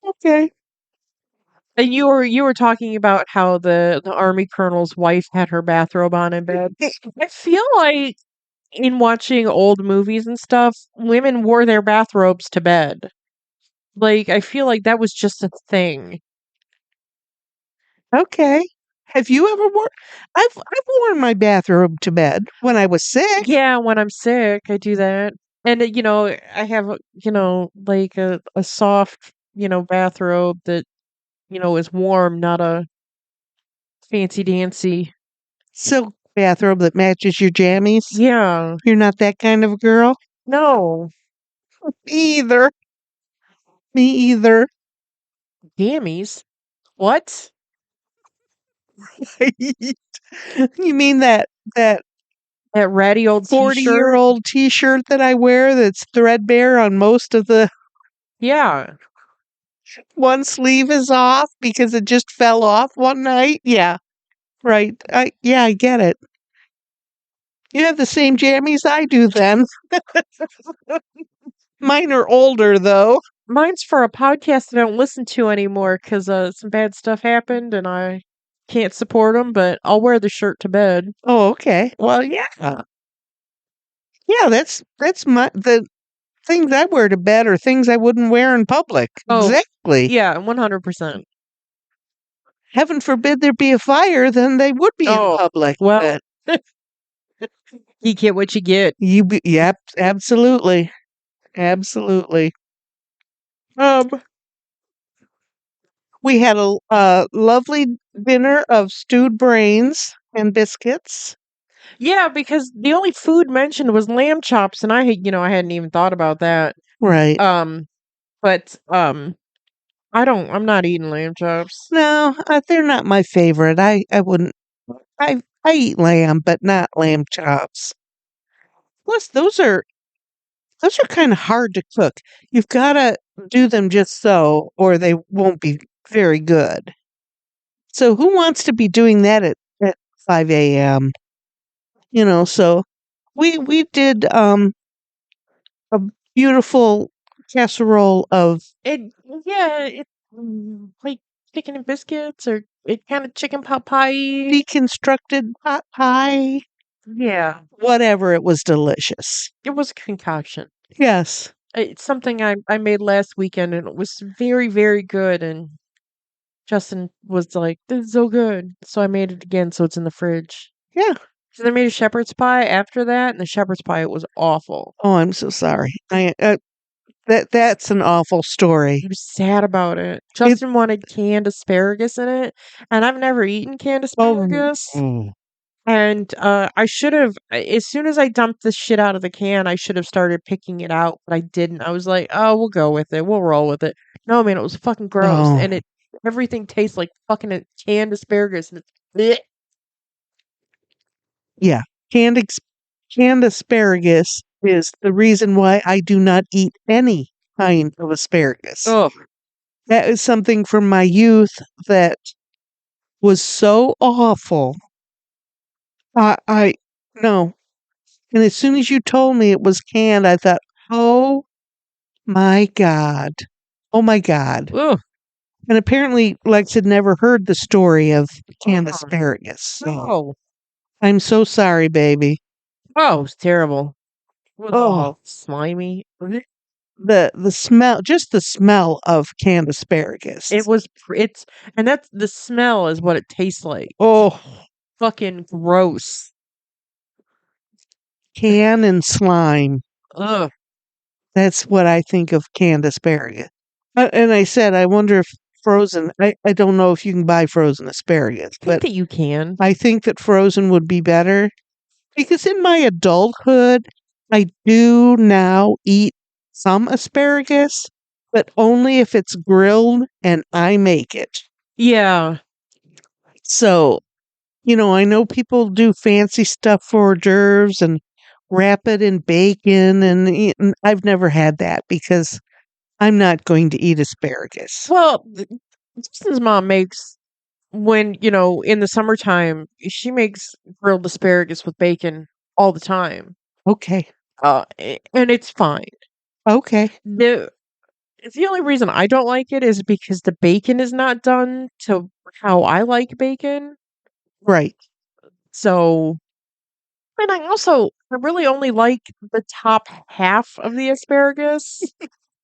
Okay. And you were talking about how the army colonel's wife had her bathrobe on in bed. I feel like in watching old movies and stuff, women wore their bathrobes to bed. Like, I feel like that was just a thing. Okay. Have you ever worn? I've worn my bathrobe to bed when I was sick. Yeah, when I'm sick, I do that. And I have like a soft, bathrobe that, is warm, not a fancy dancy. Silk bathrobe that matches your jammies. Yeah. You're not that kind of a girl. No. Me either. Me either. Jammies. What? You mean that That ratty old 40-year t-shirt? old t-shirt that I wear that's threadbare on most of the Yeah. one sleeve is off because it just fell off one night? Yeah. Right. I get it. You have the same jammies I do then. Mine are older though. Mine's for a podcast I don't listen to anymore because some bad stuff happened and I can't support them, but I'll wear the shirt to bed. Oh, okay. Well, yeah. Yeah, that's the things I wear to bed are things I wouldn't wear in public. Oh, Exactly. yeah, 100%. Heaven forbid there be a fire, then they would be in Oh, public. well, But you get what you get. yep, absolutely. Absolutely. Um, we had a lovely dinner of stewed brains and biscuits. Yeah, because the only food mentioned was lamb chops, and I hadn't even thought about that. Right. But I'm not eating lamb chops. No, they're not my favorite. I wouldn't. I eat lamb, but not lamb chops. Plus, those are kind of hard to cook. You've got to do them just so, or they won't be very good. So, who wants to be doing that at 5 a.m.? So we did a beautiful casserole of It yeah, like chicken and biscuits or it kind of chicken pot pie. deconstructed pot pie. Yeah, Whatever, it was delicious. it was a concoction. Yes. It's something I made last weekend and it was very, very good. And Justin was like, "This is so good." So I made it again, so it's in the fridge. Yeah. So they made a shepherd's pie after that, and the shepherd's pie was awful. Oh, I'm so sorry. That's an awful story. I was sad about it. Justin wanted canned asparagus in it, and I've never eaten canned asparagus. Oh. And I should have, as soon as I dumped the shit out of the can, I should have started picking it out, but I didn't. I was like, oh, we'll go with it. We'll roll with it. No, man, it was fucking gross. Oh. And everything tastes like fucking canned asparagus. And it's bleh. Yeah, canned asparagus is the reason why I do not eat any kind of asparagus. Ugh. That is something from my youth that was so awful. I no. And as soon as you told me it was canned, I thought, oh my God. Oh my God. Ugh. And apparently Lex had never heard the story of canned Uh-uh. asparagus. So No. I'm so sorry, baby. Oh, it was terrible. It was Oh. all slimy. The smell, just the smell of canned asparagus. And that's the smell is what it tastes like. Oh, Fucking gross. can and slime. Ugh. That's what I think of canned asparagus. And I said, I wonder if frozen, I don't know if you can buy frozen asparagus, I think but that you can. I think that frozen would be better because in my adulthood, I do now eat some asparagus, but only if it's grilled and I make it. Yeah. So, I know people do fancy stuff for hors d'oeuvres and wrap it in bacon, and I've never had that because I'm not going to eat asparagus. Well, Justin's mom makes in the summertime, she makes grilled asparagus with bacon all the time. Okay. And it's fine. Okay. The only reason I don't like it is because the bacon is not done to how I like bacon. Right. So, and I really only like the top half of the asparagus.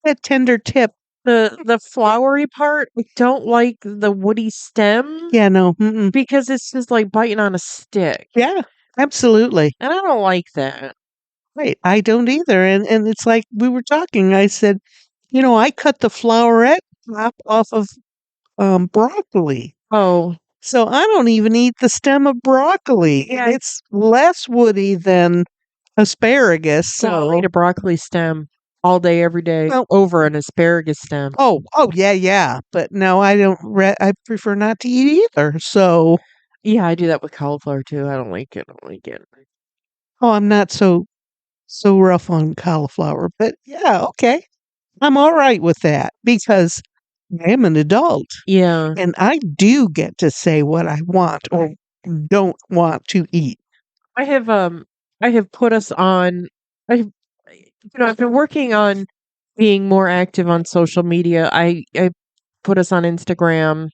That tender tip. The floury part, I don't like the woody stem. Yeah, no. Mm-mm. Because it's just like biting on a stick. Yeah, absolutely. And I don't like that. Right. I don't either. And it's like we were talking. I said, I cut the flowerette top off of broccoli. Oh. So I don't even eat the stem of broccoli. Yeah. It's less woody than asparagus. So I'll eat a broccoli stem all day, every day, over an asparagus stem. Oh, yeah. But no, I don't. I prefer not to eat either. So yeah, I do that with cauliflower too. I don't like it. Oh, I'm not so rough on cauliflower, but yeah, okay. I'm all right with that because I am an adult. Yeah. And I do get to say what I want or don't want to eat. I have put us on I've been working on being more active on social media. I put us on Instagram.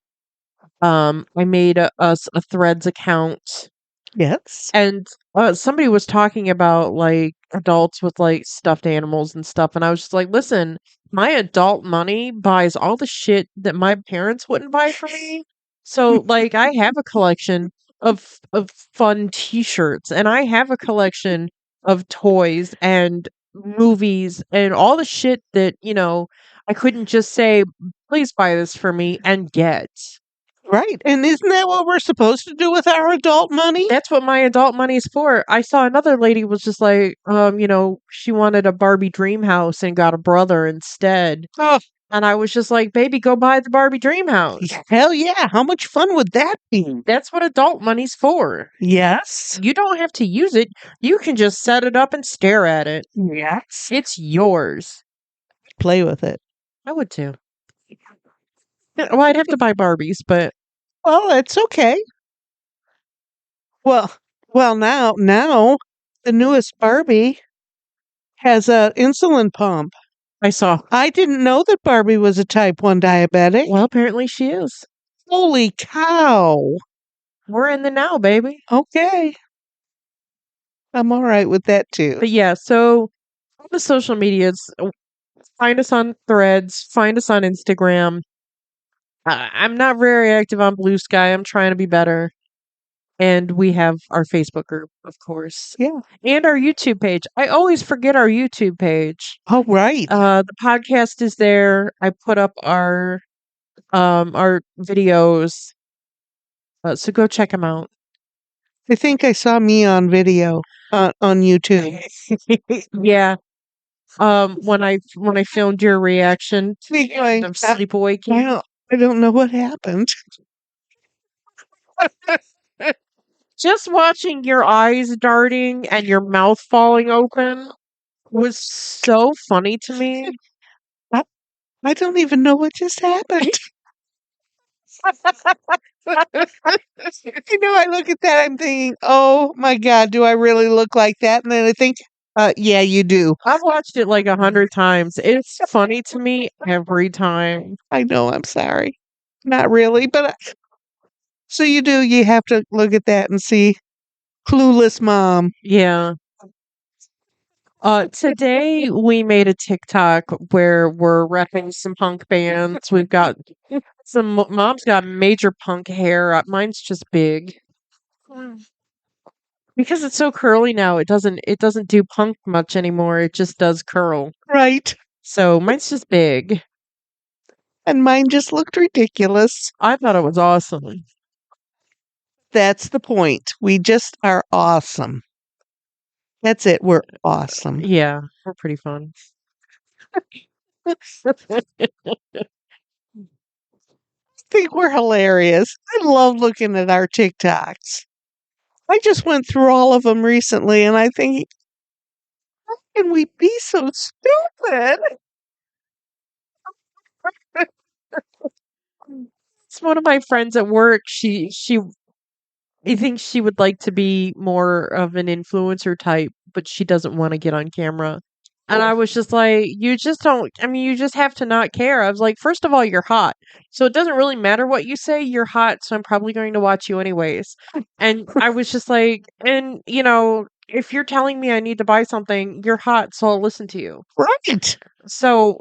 I made us a Threads account. Yes. And somebody was talking about like adults with like stuffed animals and stuff, and I was just like, listen, my adult money buys all the shit that my parents wouldn't buy for me. So like I have a collection of fun t-shirts, and I have a collection of toys and movies and all the shit that, I couldn't just say, please buy this for me and get. Right. And isn't that what we're supposed to do with our adult money? That's what my adult money is for. I saw another lady was just like, she wanted a Barbie dream house and got a brother instead. Oh. And I was just like, baby, go buy the Barbie dream house. Hell yeah. How much fun would that be? That's what adult money's for. Yes. You don't have to use it. You can just set it up and stare at it. Yes. It's yours. Play with it. I would too. Well, I'd have to buy Barbies, but well, it's okay. Well, now the newest Barbie has an insulin pump. I saw. I didn't know that Barbie was a type 1 diabetic. Well, apparently she is. Holy cow. We're in the now, baby. Okay. I'm all right with that too. But yeah, so on the social medias, find us on Threads, find us on Instagram. I'm not very active on Blue Sky. I'm trying to be better. And we have our Facebook group, of course. Yeah. And our YouTube page. I always forget our YouTube page. Oh, right. The podcast is there. I put up our videos. So go check them out. I think I saw me on video on YouTube. Yeah. When I filmed your reaction Me going, of sleepwaking. I don't know what happened. Just watching your eyes darting and your mouth falling open was so funny to me. I don't even know what just happened. I look at that, I'm thinking, oh my God, do I really look like that? And then I think, yeah, you do. I've watched it like 100 times. It's funny to me every time. I know, I'm sorry. Not really, but so you have to look at that and see clueless mom. Yeah. Today we made a TikTok where we're repping some punk bands. We've got mom's got major punk hair. Mine's just big. Because it's so curly now, it doesn't do punk much anymore. It just does curl. Right. So mine's just big. And mine just looked ridiculous. I thought it was awesome. That's the point. We just are awesome. That's it. We're awesome. Yeah, we're pretty fun. I think we're hilarious. I love looking at our TikToks. I just went through all of them recently and I think, how can we be so stupid? It's one of my friends at work. I think she would like to be more of an influencer type, but she doesn't want to get on camera. And I was just like, you just don't, I mean, you just have to not care. I was like, first of all, you're hot. So it doesn't really matter what you say. You're hot. So I'm probably going to watch you anyways. And I was just like, and, if you're telling me I need to buy something, you're hot. So I'll listen to you. Right. So,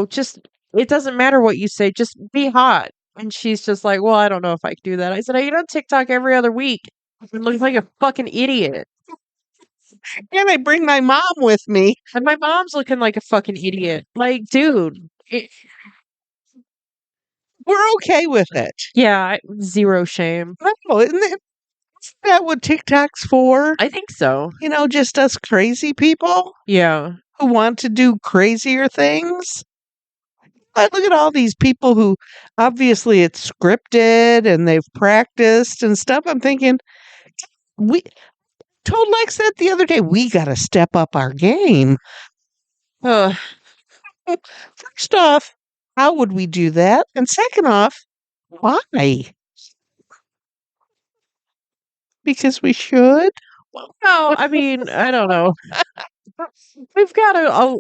just, it doesn't matter what you say. Just be hot. And she's just like, well, I don't know if I can do that. I said, I get on TikTok every other week. I look like a fucking idiot. And I bring my mom with me. And my mom's looking like a fucking idiot. Like, dude. We're okay with it. Yeah, zero shame. No, isn't that what TikTok's for? I think so. Just us crazy people Yeah. who want to do crazier things. I look at all these people who obviously it's scripted and they've practiced and stuff. I'm thinking, we told Lex that the other day, we got to step up our game. Ugh. First off, how would we do that? And second off, why? Because we should? No, I mean, I don't know. We've got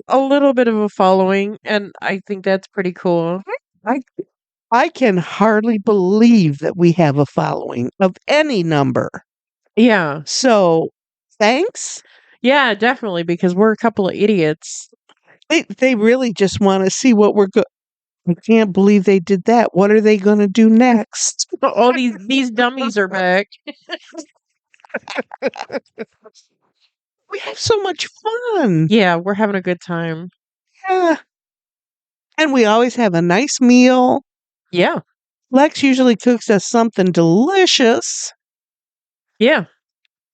a little bit of a following, and I think that's pretty cool. I can hardly believe that we have a following of any number. Yeah. So, thanks. Yeah, definitely, because we're a couple of idiots. They really just want to see what we're good. I can't believe they did that. What are they going to do next? All these dummies are back. We have so much fun. Yeah, we're having a good time. Yeah. And we always have a nice meal. Yeah. Lex usually cooks us something delicious. Yeah.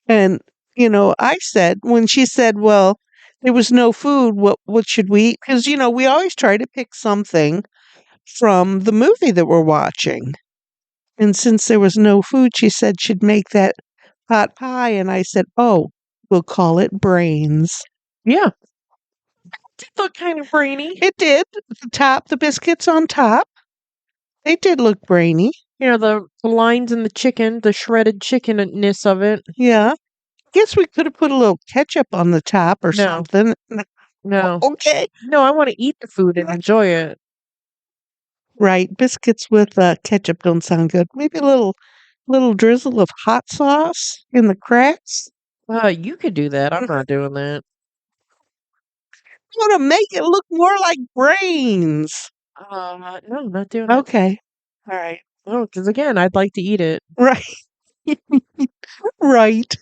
And, I said, when she said, well, there was no food, what should we eat? Because, we always try to pick something from the movie that we're watching. And since there was no food, she said she'd make that pot pie. And I said, oh, we'll call it brains. Yeah. It did look kind of brainy. It did. The biscuits on top. They did look brainy. The lines in the chicken, the shredded chickenness of it. Yeah. Guess we could have put a little ketchup on the top or something. No. Okay. No, I want to eat the food and enjoy it. Right. Biscuits with ketchup don't sound good. Maybe a little drizzle of hot sauce in the cracks. You could do that. I'm not doing that. I want to make it look more like brains. No, not doing it. Okay. All right. Oh, because again, I'd like to eat it. Right. Right.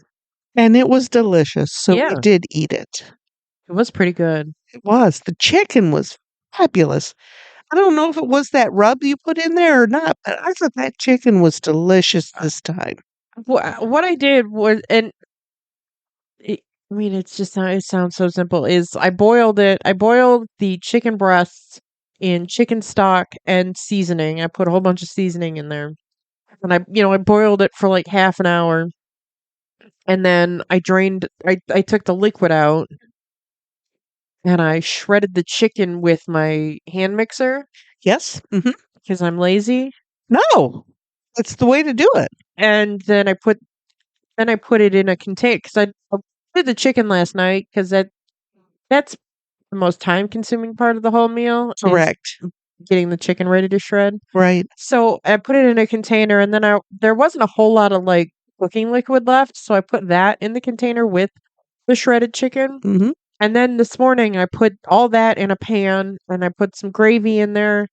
And it was delicious, so we Yeah. did eat it. It was pretty good. It was. The chicken was fabulous. I don't know if it was that rub you put in there or not, but I thought that chicken was delicious this time. What I did was, and it, I mean, it's just it sounds so simple. Is I boiled it. I boiled the chicken breasts in chicken stock and seasoning. I put a whole bunch of seasoning in there, and I boiled it for like half an hour, and then I drained. I took the liquid out, and I shredded the chicken with my hand mixer Yes? Mhm. because I'm lazy. No. That's the way to do it. And then I put it in a container because I did the chicken last night because that's the most time consuming part of the whole meal is Correct. getting the chicken ready to shred. Right. So I put it in a container, and then there wasn't a whole lot of like cooking liquid left, so I put that in the container with the shredded chicken. Mhm. And then this morning I put all that in a pan, and I put some gravy in there,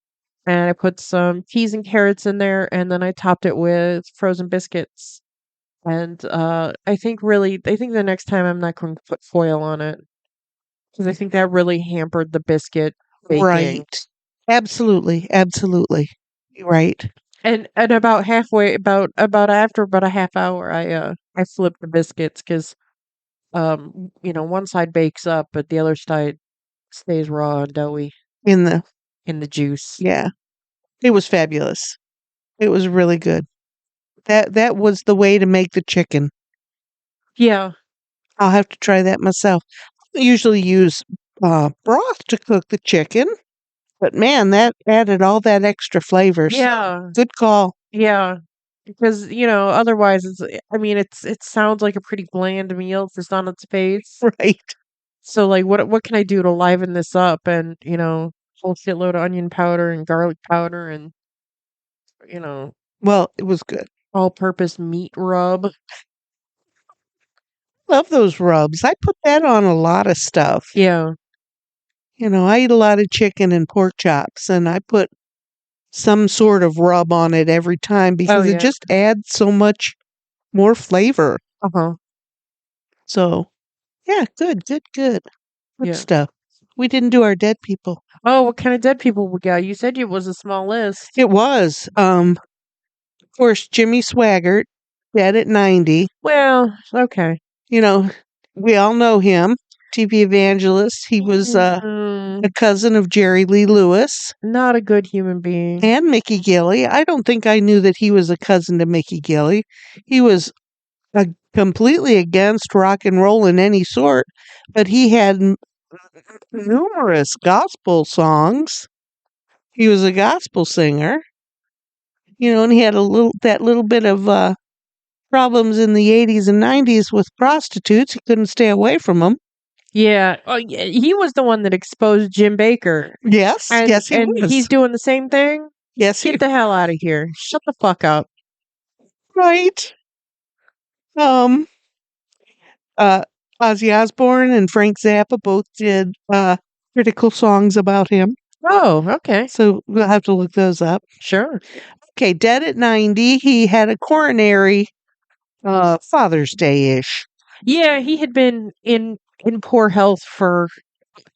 and I put some peas and carrots in there, and then I topped it with frozen biscuits. And I think the next time I'm not going to put foil on it because I think that really hampered the biscuit baking. Right. Absolutely. Absolutely. Right. And about halfway, about after about a half hour, I flipped the biscuits because one side bakes up, but the other side stays raw and doughy In the in the juice. Yeah. It was fabulous. It was really good. That was the way to make the chicken. Yeah, I'll have to try that myself. I usually use broth to cook the chicken, but man, that added all that extra flavor. So yeah, good call. yeah. Because otherwise, it sounds like a pretty bland meal just on its face. Right. So, like, what can I do to liven this up? And whole shitload of onion powder and garlic powder and you know Well, it was good. all-purpose meat rub. Love those rubs. I put that on a lot of stuff. Yeah. I eat a lot of chicken and pork chops, and I put some sort of rub on it every time Oh because it yeah. just adds so much more flavor. Uh huh. So, yeah, good, good, good. Good Yeah. stuff. We didn't do our dead people. Oh, what kind of dead people we got? You said it was a small list. It was, of course, Jimmy Swaggart, dead at 90. Well, okay. You know, we all know him, TV evangelist. He was a cousin of Jerry Lee Lewis Not a good human being. and Mickey Gilley. I don't think I knew that he was a cousin to Mickey Gilley. He was completely against rock and roll in any sort, but he had numerous gospel songs. He was a gospel singer, and he had that little bit of problems in the 80s and 90s with prostitutes. He couldn't stay away from them. Yeah. Oh, yeah. He was the one that exposed Jim Baker, Yes, and yes, he was. he's doing the same thing. Yes, he Get the hell out of here! Shut the fuck up. right. Um, uh, Ozzy Osbourne and Frank Zappa both did critical songs about him. Oh, okay. So we'll have to look those up. Sure. Okay, dead at 90. He had a coronary Father's Day-ish. Yeah, he had been in poor health for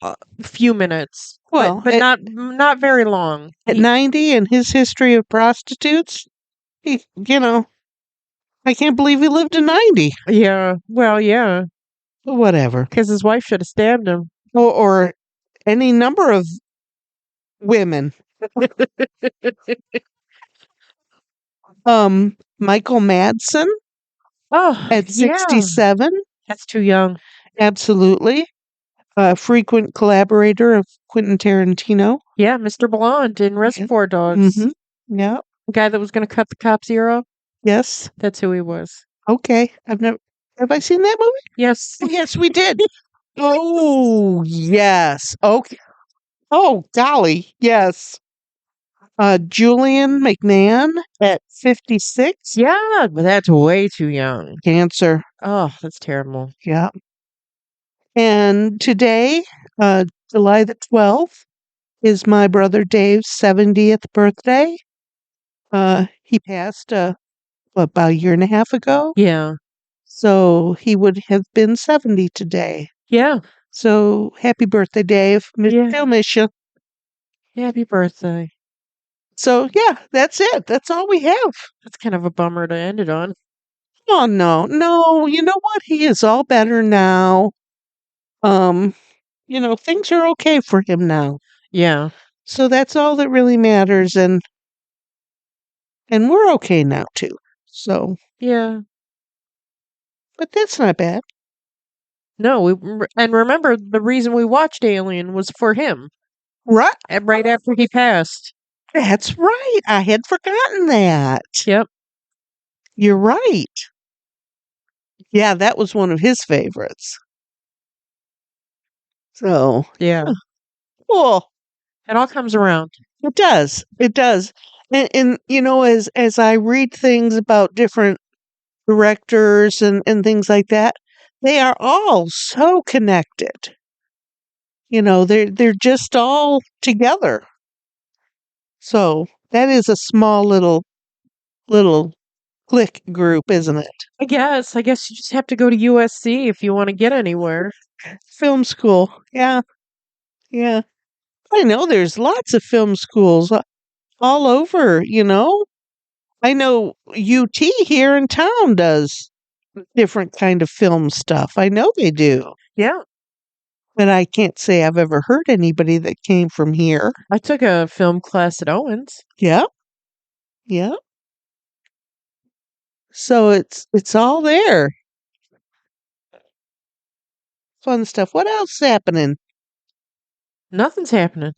a few minutes, Well, but not very long. At 90 and his history of prostitutes, I can't believe he lived to 90. Yeah. Well, yeah, Whatever. because his wife should have stabbed him. Or any number of women. Michael Madsen Oh, at yeah. 67. That's too young. Absolutely. A frequent collaborator of Quentin Tarantino. Yeah, Mr. Blonde in Reservoir Dogs. Mm-hmm. Yeah. The guy that was going to cut the cop's ear off. Yes. That's who he was. Okay. Have I seen that movie? Yes. Yes, we did. Oh, yes. Okay. Oh, golly. Yes. Julian McMahon at 56. Yeah, but that's way too young. Cancer. Oh, that's terrible. Yeah. And today, July the 12th, is my brother Dave's 70th birthday. He passed about a year and a half ago. Yeah. So he would have been 70 today. Yeah. So happy birthday, Dave. Yeah. Still miss you. Happy birthday. So yeah, that's it. That's all we have. That's kind of a bummer to end it on. Oh no, no. You know what? He is all better now. Things are okay for him now. Yeah. So that's all that really matters, and we're okay now too. So, Yeah. but that's not bad. No, and remember the reason we watched Alien was for him. Right? And right after he passed. That's right. I had forgotten that. Yep. You're right. Yeah, that was one of his favorites. So, Yeah. cool. It all comes around. It does. It does. And as I read things about different directors and things like that, they are all so connected. They're just all together. So that is a small little clique group, isn't it? I guess you just have to go to USC if you want to get anywhere. Film school. Yeah. Yeah. I know there's lots of film schools all over, I know UT here in town does different kind of film stuff. I know they do. Yeah. But I can't say I've ever heard anybody that came from here. I took a film class at Owens. Yeah. Yeah. So it's all there. Fun stuff. What else is happening? Nothing's happening.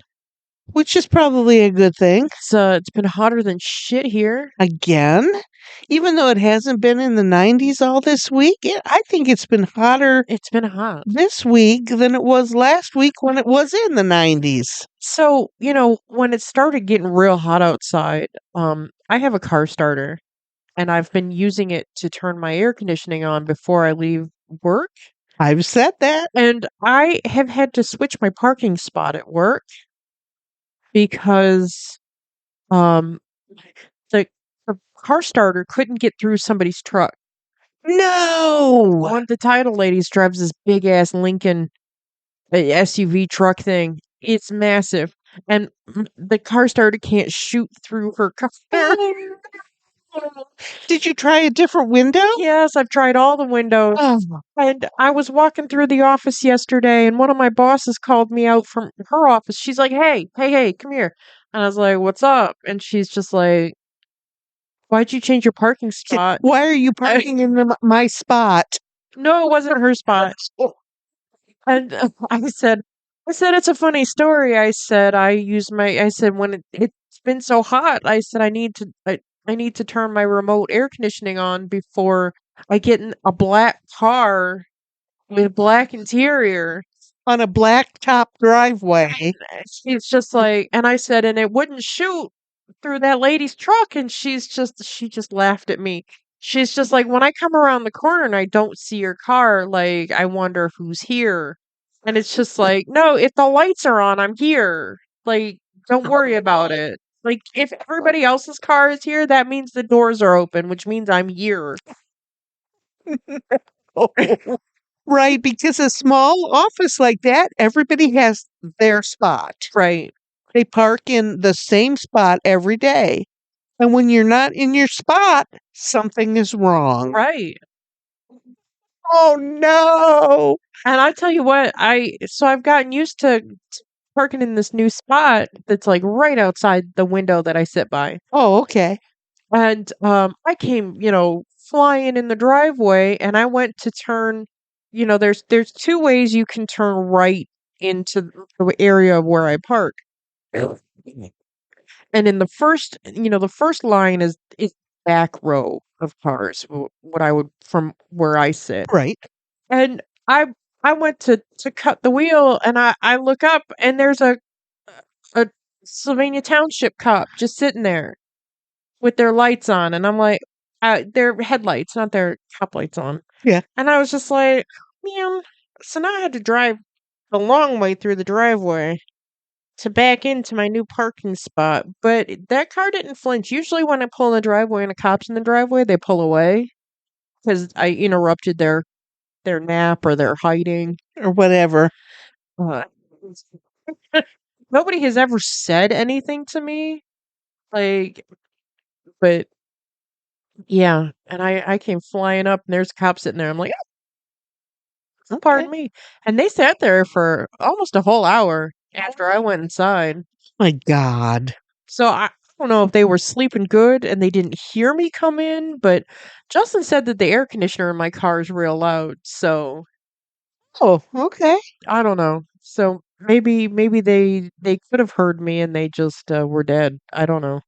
Which is probably a good thing. It's been hotter than shit here. Again? Even though it hasn't been in the 90s all this week, I think it's been hotter It's been hot. this week than it was last week when it was in the 90s. So, when it started getting real hot outside, I have a car starter and I've been using it to turn my air conditioning on before I leave work. I've said that. And I have had to switch my parking spot at work because the, the car starter couldn't get through somebody's truck. No! One of the title ladies drives this big ass Lincoln SUV truck thing. It's massive. And the car starter can't shoot through her car. Did you try a different window? Yes, I've tried all the windows. Oh, And I was walking through the office yesterday, and one of my bosses called me out from her office. She's like, hey, come here. And I was like, what's up? And she's just like, why'd you change your parking spot? why are you parking in my spot? No, it wasn't her spot. And I said, it's a funny story. I said, when it's been so hot, I said, I need to turn my remote air conditioning on before I get in a black car with black interior. On a blacktop driveway. She's just like, and I said, and it wouldn't shoot through that lady's truck. And she just laughed at me. She's just like, when I come around the corner and I don't see your car, like, I wonder who's here. And it's just like, no, if the lights are on, I'm here. Like, don't worry about it. Like, if everybody else's car is here, that means the doors are open, which means I'm here. Right, because a small office like that, everybody has their spot. Right. They park in the same spot every day. And when you're not in your spot, something is wrong. Right. Oh no. And I tell you what, I've gotten used to parking in this new spot that's like right outside the window that I sit by. Oh, okay. And I came, flying in the driveway and I went to turn, there's two ways you can turn right into the area where I park. And in the first line is back row of cars, what I would from where I sit. Right. And I went to cut the wheel and I look up and there's a Sylvania Township cop just sitting there with their lights on, and I'm like, their headlights, not their cop lights on. Yeah. And I was just like, man. So now I had to drive the long way through the driveway to back into my new parking spot, but that car didn't flinch. Usually, when I pull in the driveway and a cop's in the driveway, they pull away because I interrupted their nap or their hiding. or whatever. Uh, nobody has ever said anything to me, like, but yeah. And I came flying up, and there's a cop sitting there. I'm like, "Oh, Okay. pardon me," and they sat there for almost a whole hour after I went inside. My God. So I don't know if they were sleeping good and they didn't hear me come in, but Justin said that the air conditioner in my car is real loud. So Oh, okay. I don't know. So maybe they could have heard me and they just were dead. I don't know.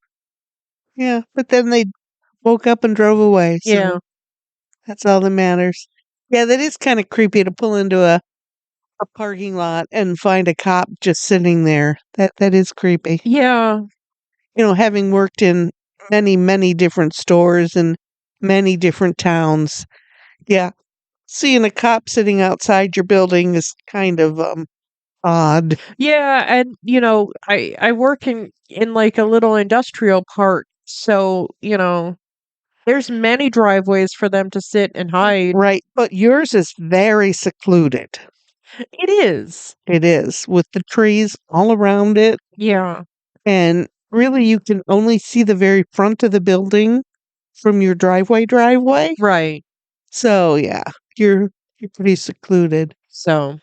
Yeah, but then they woke up and drove away. So Yeah. that's all that matters. Yeah, that is kind of creepy to pull into a parking lot and find a cop just sitting there. That is creepy. Yeah. Having worked in many, many different stores in many different towns, yeah, seeing a cop sitting outside your building is kind of odd. Yeah, and I work in like a little industrial park. So, there's many driveways for them to sit and hide. Right, but yours is very secluded. It is. It is, with the trees all around it, Yeah. and really you can only see the very front of the building from your driveway. Right. So, yeah, you're pretty secluded, So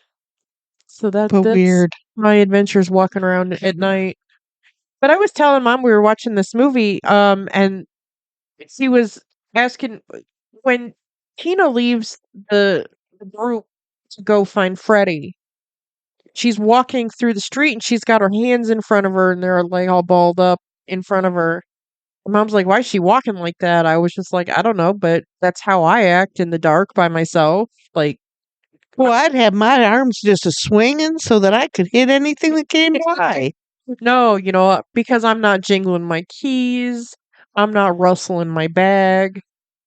but that's weird. my adventures walking around at night. But I was telling mom we were watching this movie, and she was asking when Tina leaves the group to go find Freddie. She's walking through the street and she's got her hands in front of her and they're like all balled up in front of her. And mom's like, "Why is she walking like that?" I was just like, "I don't know, but that's how I act in the dark by myself." Like, Well, I'd have my arms just a swinging so that I could hit anything that came by. no, because I'm not jingling my keys, I'm not rustling my bag,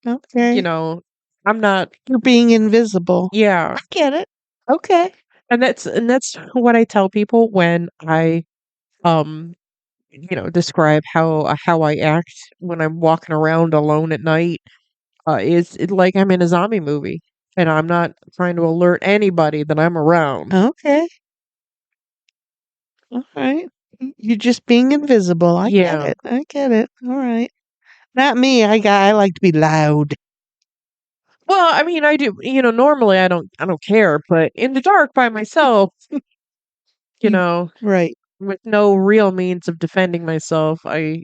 you Okay. know, I'm not. You're being invisible. Yeah. I get it. Okay. And that's what I tell people when I um describe how I act when I'm walking around alone at night. Is it like I'm in a zombie movie and I'm not trying to alert anybody that I'm around. Okay. All right. You're just being invisible. I get Yeah. it. I get it. All right. Not me. I like to be loud. Well, I mean, I do, normally I don't care, but in the dark by myself, you You know, right. with no real means of defending myself, I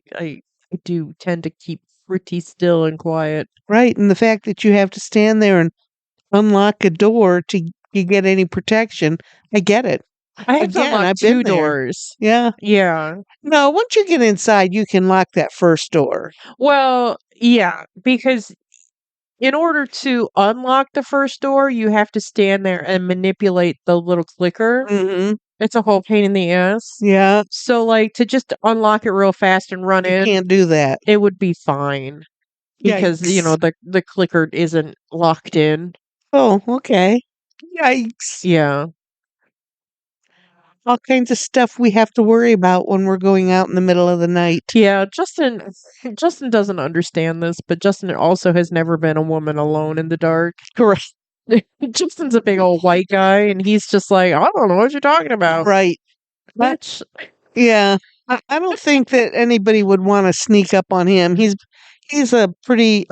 do tend to keep pretty still and quiet. Right. And the fact that you have to stand there and unlock a door to get any protection, I get it. I have to Again, unlock I've been two there. doors. Yeah. Yeah. No, once you get inside, you can lock that first door. Well, yeah, because in order to unlock the first door, you have to stand there and manipulate the little clicker. Mhm. It's a whole pain in the ass. Yeah. So, like, to just unlock it real fast and run You in, can't do that. it would be fine because, Yikes. the clicker isn't locked in. Oh, okay. Yikes. Yeah. All kinds of stuff we have to worry about when we're going out in the middle of the night. Yeah, Justin doesn't understand this, but Justin also has never been a woman alone in the dark. Correct. Justin's a big old white guy, and he's just like, I don't know what you're talking about. Right. Which, Yeah. I don't think that anybody would want to sneak up on him. He's a pretty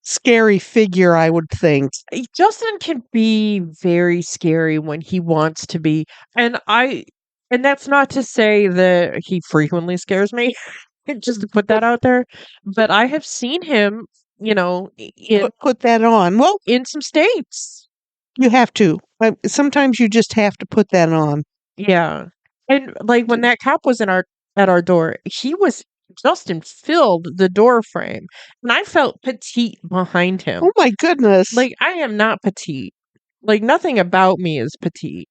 scary figure, I would think. Justin can be very scary when he wants to be, and and that's not to say that he frequently scares me, just to put that out there. But I have seen him, Put that on. Well, in some states. you have to. Sometimes you just have to put that on. Yeah. And like when that cop was at our door, Justin filled the door frame and I felt petite behind him. Oh my goodness. Like I am not petite. Like nothing about me is petite.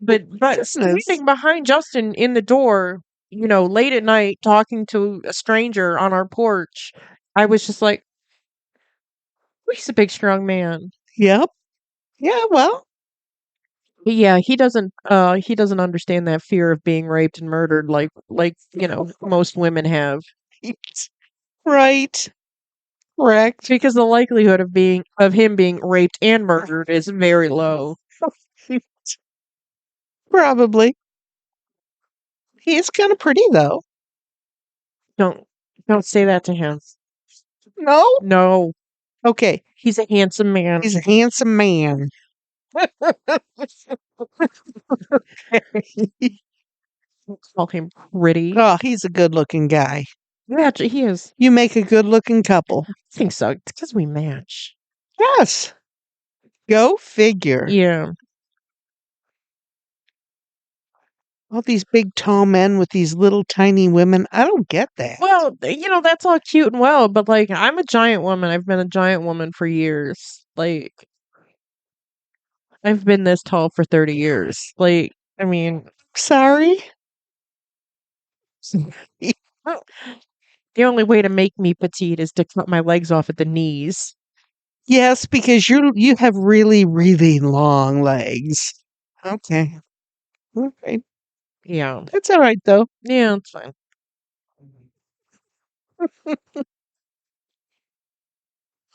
But Goodness. standing behind Justin in the door, late at night talking to a stranger on our porch, I was just like, "Oh, he's a big strong man." Yep. Yeah, well, Yeah, he doesn't understand that fear of being raped and murdered like, most women have. Right. Correct. Because the likelihood of him being raped and murdered is very low. Probably. He is kind of pretty, though. Don't don't say that to him. No? No, Okay. he's a handsome man. He's a handsome man. Call him pretty. Oh, he's a good looking guy. Yeah, he is. You make a good looking couple. I think so. It's because we match. Yes. Go figure. Yeah. All these big tall men with these little tiny women. I don't get that. Well, that's all cute and well, but like, I'm a giant woman. I've been a giant woman for years. Like, I've been this tall for 30 years. Like, I mean, Sorry. the only way to make me petite is to cut my legs off at the knees. Yes, because you have really, really long legs. Okay. Okay. Yeah. That's all right though. Yeah, it's fine.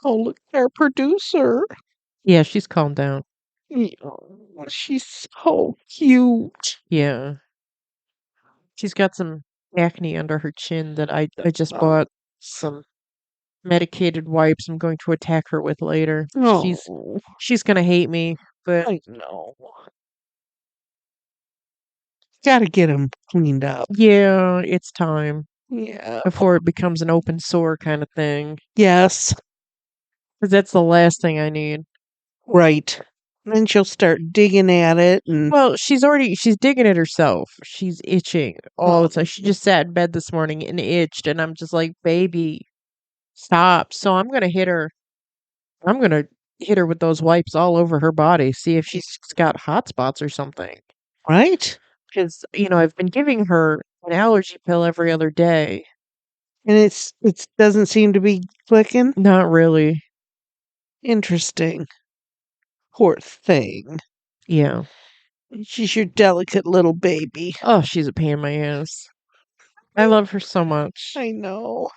Oh, look at our producer. Yeah, she's calmed down. Oh, she's so cute. Yeah. She's got some acne under her chin that I just Oh. bought some medicated wipes I'm going to attack her with later. Oh, She's gonna hate me, but I know. Gotta get him cleaned up. yeah, it's time Yeah. before it becomes an open sore kind of thing. Yes. Because that's the last thing I need. Right. Then she'll start digging at it and Well, she's digging it herself. She's itching all the time. She just sat in bed this morning and itched, and I'm just like, baby, stop. So I'm gonna hit her. I'm gonna hit her with those wipes all over her body, see if she's got hot spots or something. right? Because I've been giving her an allergy pill every other day. And it doesn't seem to be clicking. Not really. Interesting. Poor thing. Yeah. She's your delicate little baby. Oh, she's a pain in my ass. I love her so much. I know.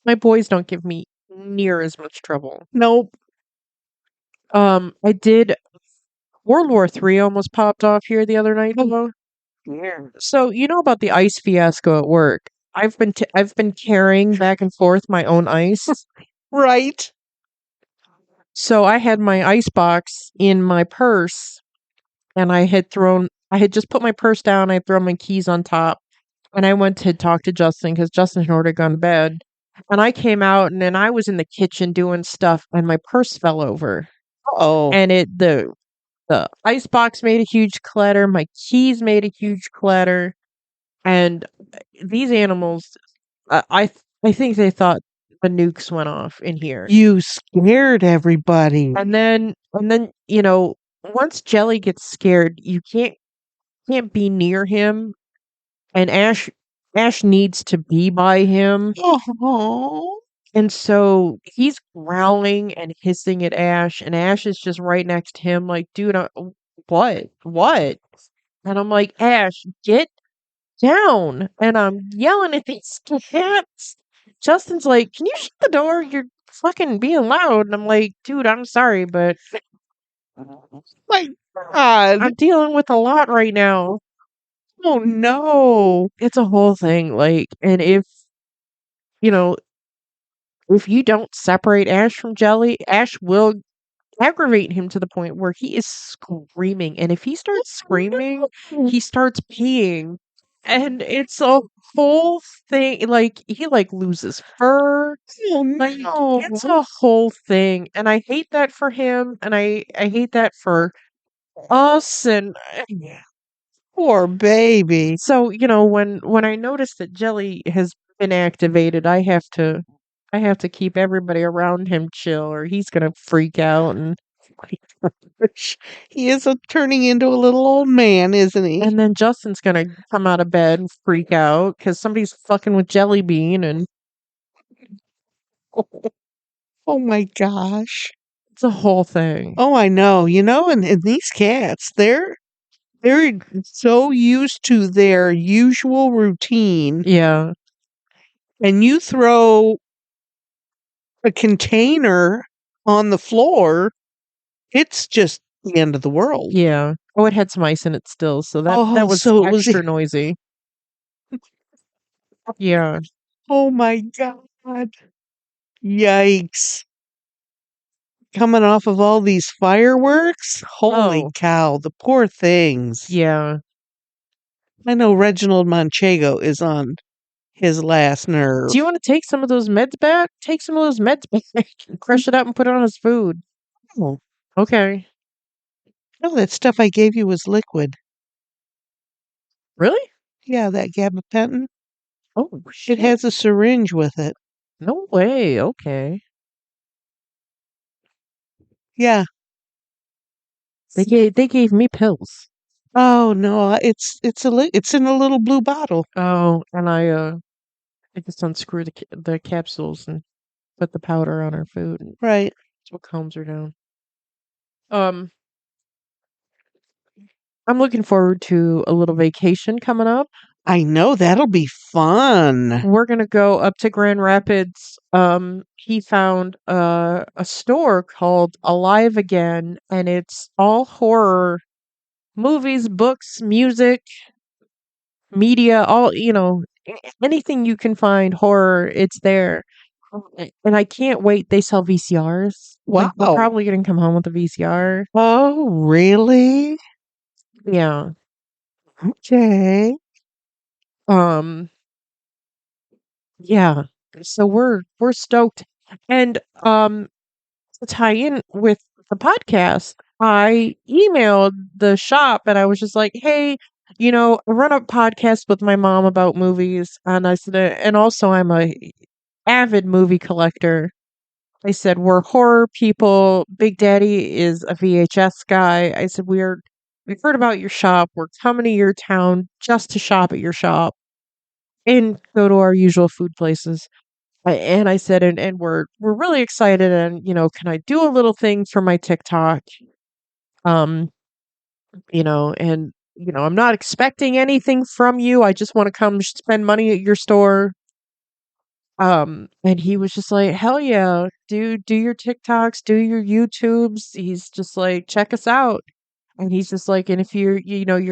My boys don't give me near as much trouble. Nope. I did. World War III almost popped off here the other night, though. Yeah. So you know about the ice fiasco at work. I've been carrying back and forth my own ice. Right. So I had my ice box in my purse, and I had just put my purse down. I had thrown my keys on top, and I went to talk to Justin because Justin had already gone to bed. And I came out, and then I was in the kitchen doing stuff, and my purse fell over, Oh. and the ice box made a huge clatter. My keys made a huge clatter, and these animals, I think they thought the nukes went off in here. You scared everybody. And then once Jelly gets scared, you can't be near him, and Ash needs to be by him. Oh. And so he's growling and hissing at Ash, and Ash is just right next to him, like, dude, what? What? And I'm like, Ash, get down. And I'm yelling at these cats. Justin's like, can you shut the door? You're fucking being loud. And I'm like, dude, I'm sorry, but My God. I'm dealing with a lot right now. Oh no. It's a whole thing. Like, and you know, if you don't separate Ash from Jelly, Ash will aggravate him to the point where he is screaming. And if he starts screaming, he starts peeing. And it's a whole thing. Like, he loses fur. Oh Like, no. it's a whole thing. And I hate that for him. And I hate that for us. And Poor baby. so, when I notice that Jelly has been activated, I have to keep everybody around him chill, or he's gonna freak out. He is turning into a little old man, isn't he? And then Justin's gonna come out of bed and freak out because somebody's fucking with Jelly Bean. And Oh my gosh. It's a whole thing. Oh, I know. And these cats, they're so used to their usual routine, Yeah. and you throw a container on the floor, it's just the end of the world. Yeah. Oh, it had some ice in it still, so that Oh, was so it was extra noisy. Yeah. oh my God. Yikes. Coming off of all these fireworks? Holy Oh, cow, the poor things. yeah. I know Reginald Manchego is on his last nerve. Do you want to take some of those meds back? Take some of those meds back. Crush it up and put it on his food. Oh, Okay. no, that stuff I gave you was liquid. Really? Yeah, that gabapentin. Oh, It shit. has a syringe with it. No way. Okay. Yeah. They gave me pills. Oh no, it's in a little blue bottle. Oh, and I just unscrew the capsules and put the powder on our food. And Right. that's what calms her down. Um, I'm looking forward to a little vacation coming up. I know that'll be fun. We're gonna go up to Grand Rapids. He found a store called Alive Again, and it's all horror movies, books, music, media, all anything you can find horror, it's there. And I can't wait. They sell VCRs. Like we're Wow. probably gonna come home with a VCR. Oh, really? Yeah. Okay. Um. Yeah. So we're stoked. And to tie in with the podcast, I emailed the shop and I was just like, "Hey, I run a podcast with my mom about movies, and I said, and also I'm a avid movie collector. I said we're horror people. Big Daddy is a VHS guy. I said we've heard about your shop. We're coming to your town just to shop at your shop and go to our usual food places." And I said, and we're really excited, and can I do a little thing for my TikTok? Um, and I'm not expecting anything from you. I just want to come spend money at your store. And he was just like, hell yeah, do your TikToks, do your YouTubes. He's just like, check us out. And he's just like, and if you're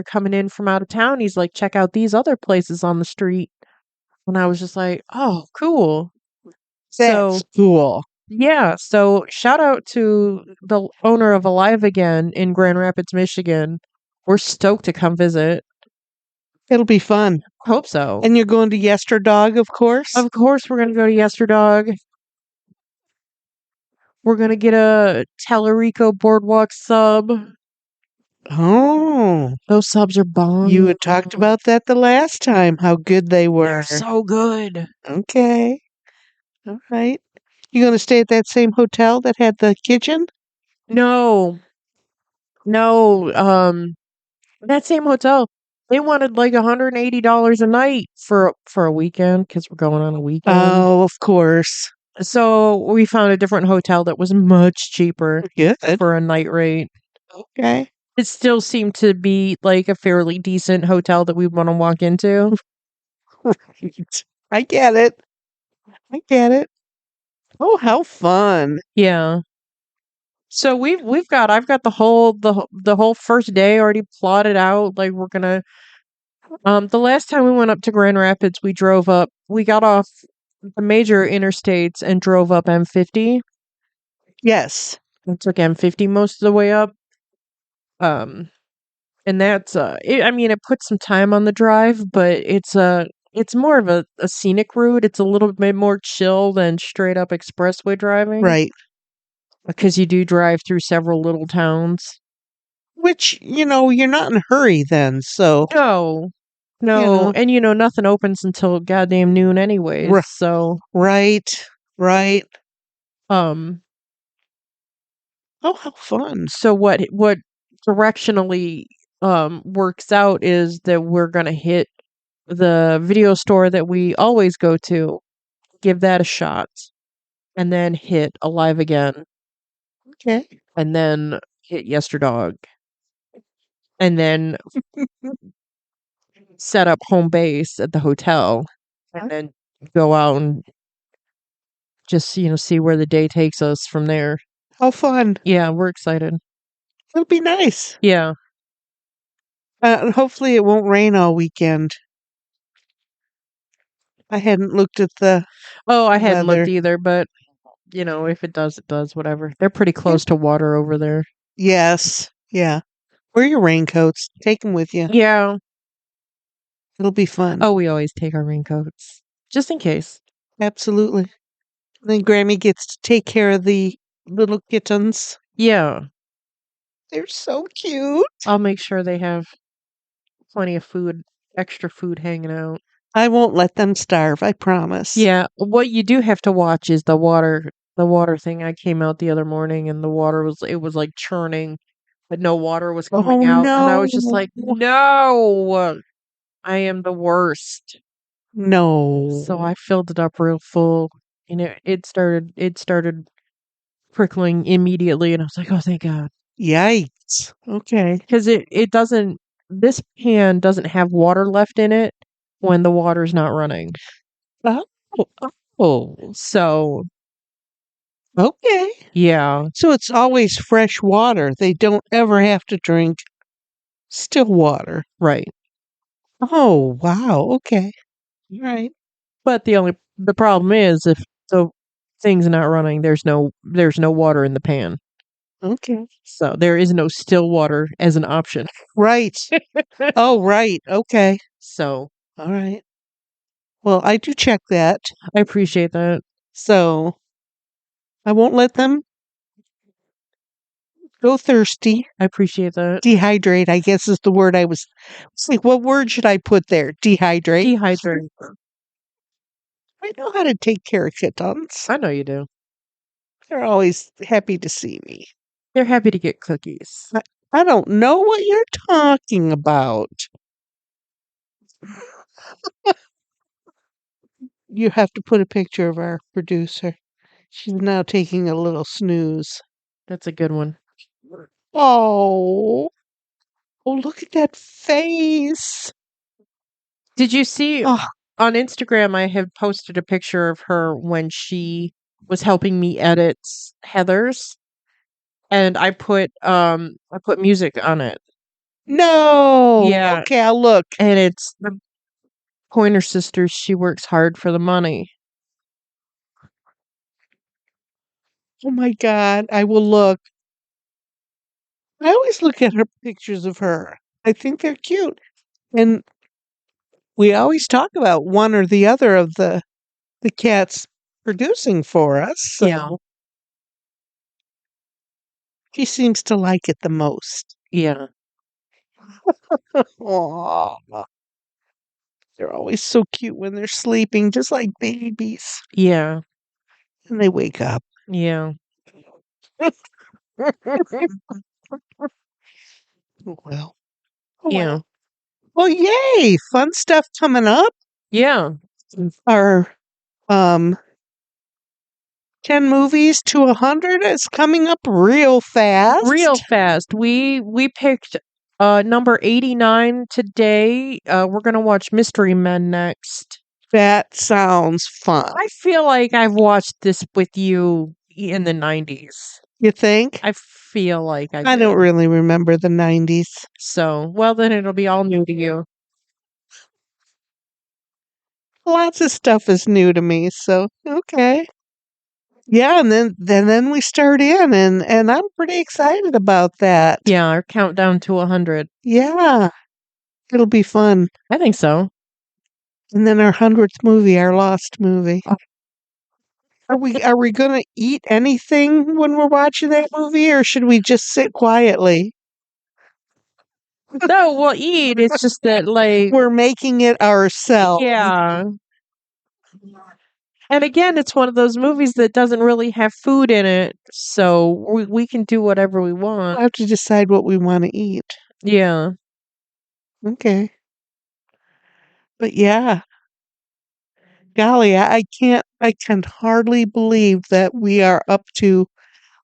coming in from out of town, he's like, check out these other places on the street. And I was just like, oh, cool. So That's cool. yeah, so shout out to the owner of Alive Again in Grand Rapids, Michigan. We're stoked to come visit. It'll be fun. Hope so. And you're going to Yesterdog, of course? Of course, we're gonna go to Yesterdog. We're gonna get a Tellerico Boardwalk sub. Oh, Those subs are bomb. you had talked about that the last time, how good they were. They're so good. Okay. All right. You going to stay at that same hotel that had the kitchen? No, no. That same hotel, they wanted like $180 a night for a weekend because we're going on a weekend. Oh, of course. So we found a different hotel that was much cheaper Good. for a night rate. Okay. It still seemed to be like a fairly decent hotel that we want to walk into. Right. I get it. I get it. Oh, how fun. Yeah. So I've got the whole first day already plotted out. Like we're gonna the last time we went up to Grand Rapids, we got off the major interstates and drove up M50. Yes. And took M50 most of the way up. And that's it puts some time on the drive, but it's more of a scenic route. It's a little bit more chill than straight up expressway driving. Right. Because you do drive through several little towns. Which, you're not in a hurry then, so. No. And nothing opens until goddamn noon anyways. So Right. Right. um Oh, how fun. so what directionally works out is that we're gonna hit the video store that we always go to, give that a shot, and then hit Alive Again. Okay. and then hit Yesterdog, and then set up home base at the hotel, and then go out and just, see where the day takes us from there. How fun. Yeah, we're excited. It'll be nice. Yeah. Hopefully it won't rain all weekend. I hadn't looked at the Oh, I hadn't weather. looked either, but if it does, it does, whatever. They're pretty close to water over there. Yes. Yeah. Wear your raincoats. Take them with you. Yeah. It'll be fun. Oh, we always take our raincoats. Just in case. Absolutely. Then Grammy gets to take care of the little kittens. Yeah. They're so cute. I'll make sure they have plenty of food, extra food hanging out. I won't let them starve, I promise. Yeah. What you do have to watch is the water thing. I came out the other morning and it was like churning, but no water was coming Oh out. And I was just no. like, no, I am the worst. No. So I filled it up real full, and it started prickling immediately, and I was like, oh, thank God. Yikes. Okay. Because it doesn't, this pan doesn't have water left in it when the water's not running. Oh, So okay. yeah, So it's always fresh water. They don't ever have to drink still water. right. Oh, wow. Okay. All right. But the problem is if the thing's not running, there's no water in the pan. Okay. So there is no still water as an option. Right. Oh, right. Okay. So All right. Well, I do check that. I appreciate that. So I won't let them go thirsty. I appreciate that. Dehydrate, I guess is the word I was. It's like, what word should I put there? Dehydrate. Dehydrate. I know how to take care of kittens. I know you do. They're always happy to see me. They're happy to get cookies. I don't know what you're talking about. You have to put a picture of our producer. She's now taking a little snooze. That's a good one. Oh, oh, look at that face. Did you see Oh, on Instagram? I have posted a picture of her when she was helping me edit Heather's, and I put music on it. no. Yeah, Okay, I'll look. and it's the Pointer Sisters. She works hard for the money. Oh my God, I will look. I always look at her pictures of her. I think they're cute. And we always talk about one or the other of the cats producing for us. So Yeah, she seems to like it the most. yeah, Aw. They're always so cute when they're sleeping, just like babies. yeah, And they wake up. yeah, Oh, well. Oh, yeah, well. Well, yay! Fun stuff coming up. yeah. Our 10 movies to 100 is coming up real fast. Real fast. We picked number 89 today. We're gonna watch Mystery Men next. That sounds fun. I feel like I've watched this with you in the 90s. You think? I feel like I don't really remember the 90s. So, well, then it'll be all new to you. Lots of stuff is new to me, so okay. Yeah, and then we start in and I'm pretty excited about that. Yeah, our countdown to 100. Yeah. It'll be fun. I think so. And then our 100th movie, our lost movie. Are we going to eat anything when we're watching that movie or should we just sit quietly? No, we'll eat. It's just that, like, We're making it ourselves. yeah. And again, it's one of those movies that doesn't really have food in it, so we can do whatever we We'll want. have to decide what we want to eat. Yeah. Okay. But yeah, golly, I can hardly believe that we are up to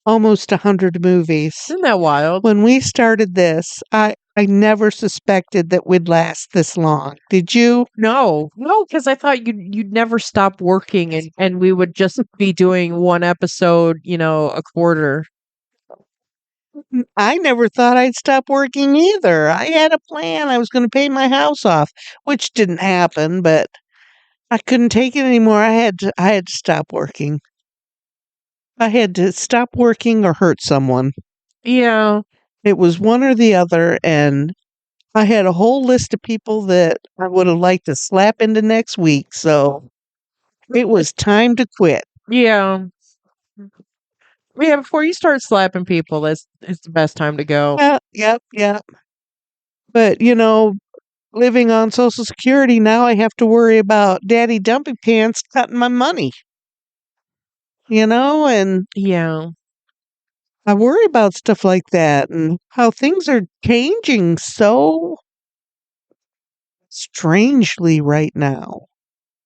almost 100 movies. Isn't that wild? When we started this, I never suspected that we'd last this long. Did you? No, because I thought you'd never stop working and we would just be doing one episode, a quarter. I never thought I'd stop working either. I had a plan. I was going to pay my house off, which didn't happen, but I couldn't take it anymore. I had to stop working. I had to stop working or hurt someone. Yeah. It was one or the other, and I had a whole list of people that I would have liked to slap into next week, so it was time to quit. Yeah. Yeah, before you start slapping people, it's the best time to go. Yep. But, living on Social Security, now I have to worry about Daddy Dumpy Pants cutting my money. And Yeah. I worry about stuff like that and how things are changing so strangely right now.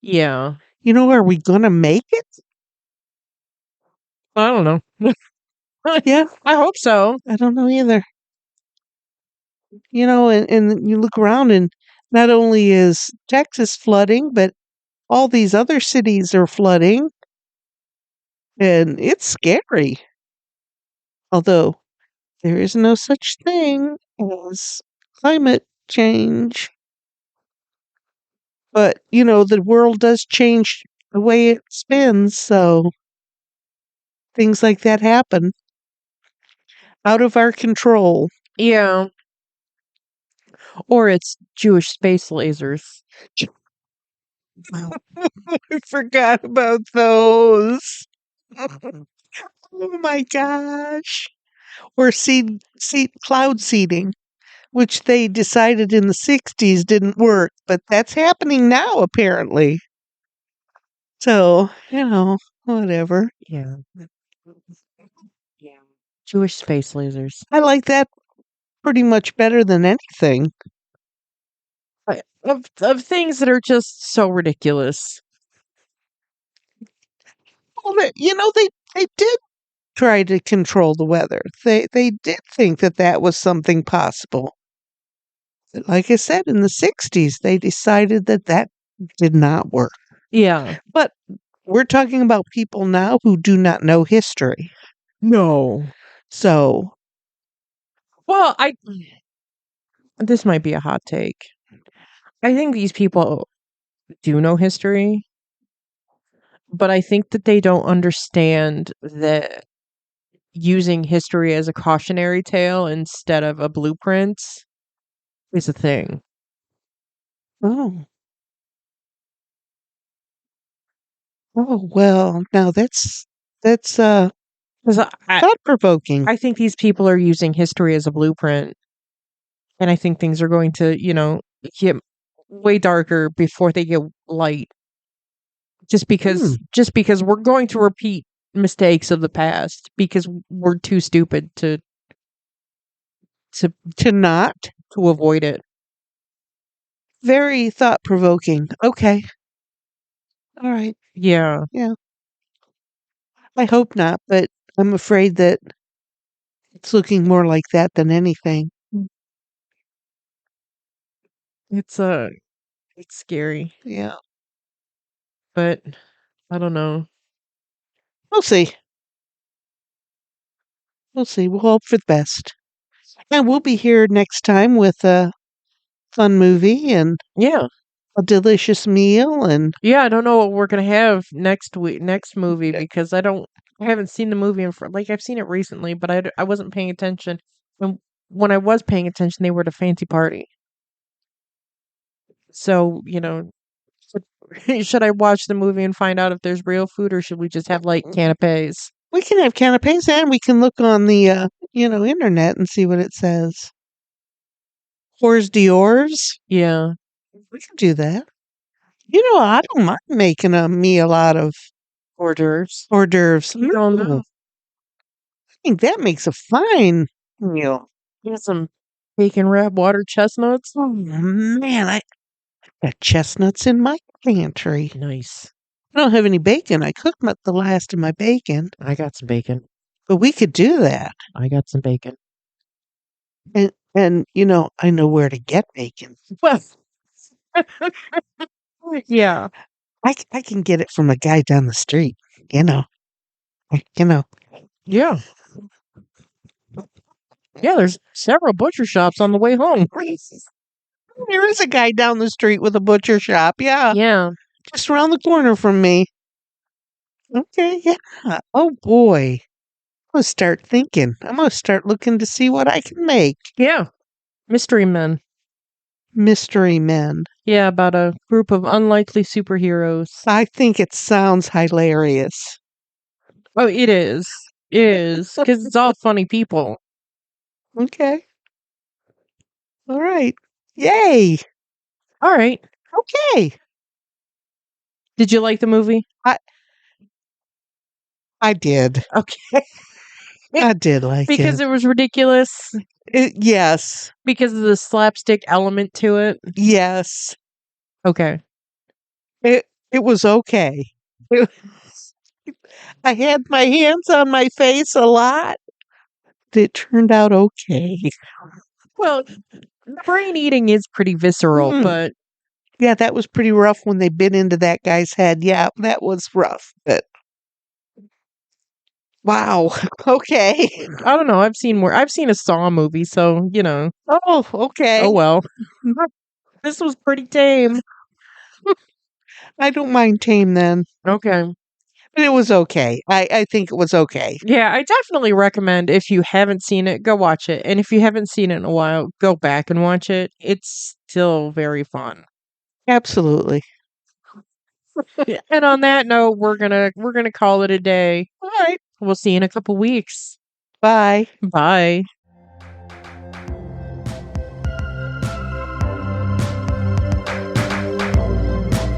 Yeah. Are we going to make it? I don't know. Yeah, I hope so. I don't know either. And you look around and not only is Texas flooding, but all these other cities are flooding. And it's scary. Although there is no such thing as climate change. But, the world does change the way it spins, so things like that happen out of our control. Yeah. Or it's Jewish space lasers. I forgot about those. Oh my gosh. Or cloud seeding, which they decided in the 60s didn't work, but that's happening now apparently. So, whatever. Yeah. Yeah. Jewish space lasers. I like that pretty much better than anything. Of things that are just so ridiculous. Well, they did try to control the weather. They did think that was something possible. But like I said, in the 60s, they decided that did not work. Yeah. But we're talking about people now who do not know history. No. So, Well, this might be a hot take. I think these people do know history, but I think that they don't understand that using history as a cautionary tale instead of a blueprint is a thing. oh. Oh, well, now that's 'Cause thought-provoking. I think these people are using history as a blueprint, and I think things are going to, get way darker before they get light. Just because we're going to repeat mistakes of the past because we're too stupid to not. to avoid it. Very thought-provoking. Okay. All right. Yeah. Yeah. I hope not, but I'm afraid that it's looking more like that than anything. It's it's scary, Yeah. but I don't know. We'll see. We'll see. We'll hope for the best. And we'll be here next time with a fun movie and Yeah. a delicious meal and Yeah, I don't know what we're going to have next movie because I haven't seen the movie I've seen it recently, but I wasn't paying attention. And when I was paying attention, they were at a fancy party. So, should I watch the movie and find out if there's real food, or should we just have canapes? we can have canapes and we can look on the internet and see what it says. Hors d'oeuvres. Yeah. We can do that. I don't mind making a meal out of Hors d'oeuvres. hors d'oeuvres. You don't know. I think that makes a fine meal. Get some bacon wrapped water chestnuts. Oh man, I got chestnuts in my pantry. Nice. I don't have any bacon. I cooked the last of my bacon. I got some bacon. But we could do that. I got some bacon. And I know where to get bacon. Well, yeah. I can get it from a guy down the street, you know. You know. Yeah. Yeah, there's several butcher shops on the way home. There is a guy down the street with a butcher shop. Yeah. Yeah. Just around the corner from me. Okay, yeah. Oh boy. I'm gonna start thinking. I'm gonna start looking to see what I can make. Yeah. Mystery Men. Mystery Men. Yeah, about a group of unlikely superheroes. I think it sounds hilarious. Oh, it is. It is. Because it's all funny people. Okay. All right. Yay. All right. Okay. Did you like the movie? I did. Okay. I did like Because it. it was ridiculous. Yes. Because of the slapstick element to it. Yes. Okay. It was okay. It- I had my hands on my face a lot. It turned out okay. Well, brain eating is pretty visceral, Mm. but Yeah, that was pretty rough when they bit into that guy's head. Yeah, that was rough. But wow. Okay. I don't know. I've seen more. I've seen a Saw movie, so, Oh, okay. oh well. This was pretty tame. I don't mind tame then. Okay. But it was okay. I think it was okay. Yeah, I definitely recommend if you haven't seen it, go watch it. And if you haven't seen it in a while, go back and watch it. It's still very fun. Absolutely. And on that note, we're gonna call it a day. All right. We'll see you in a couple weeks. Bye. Bye.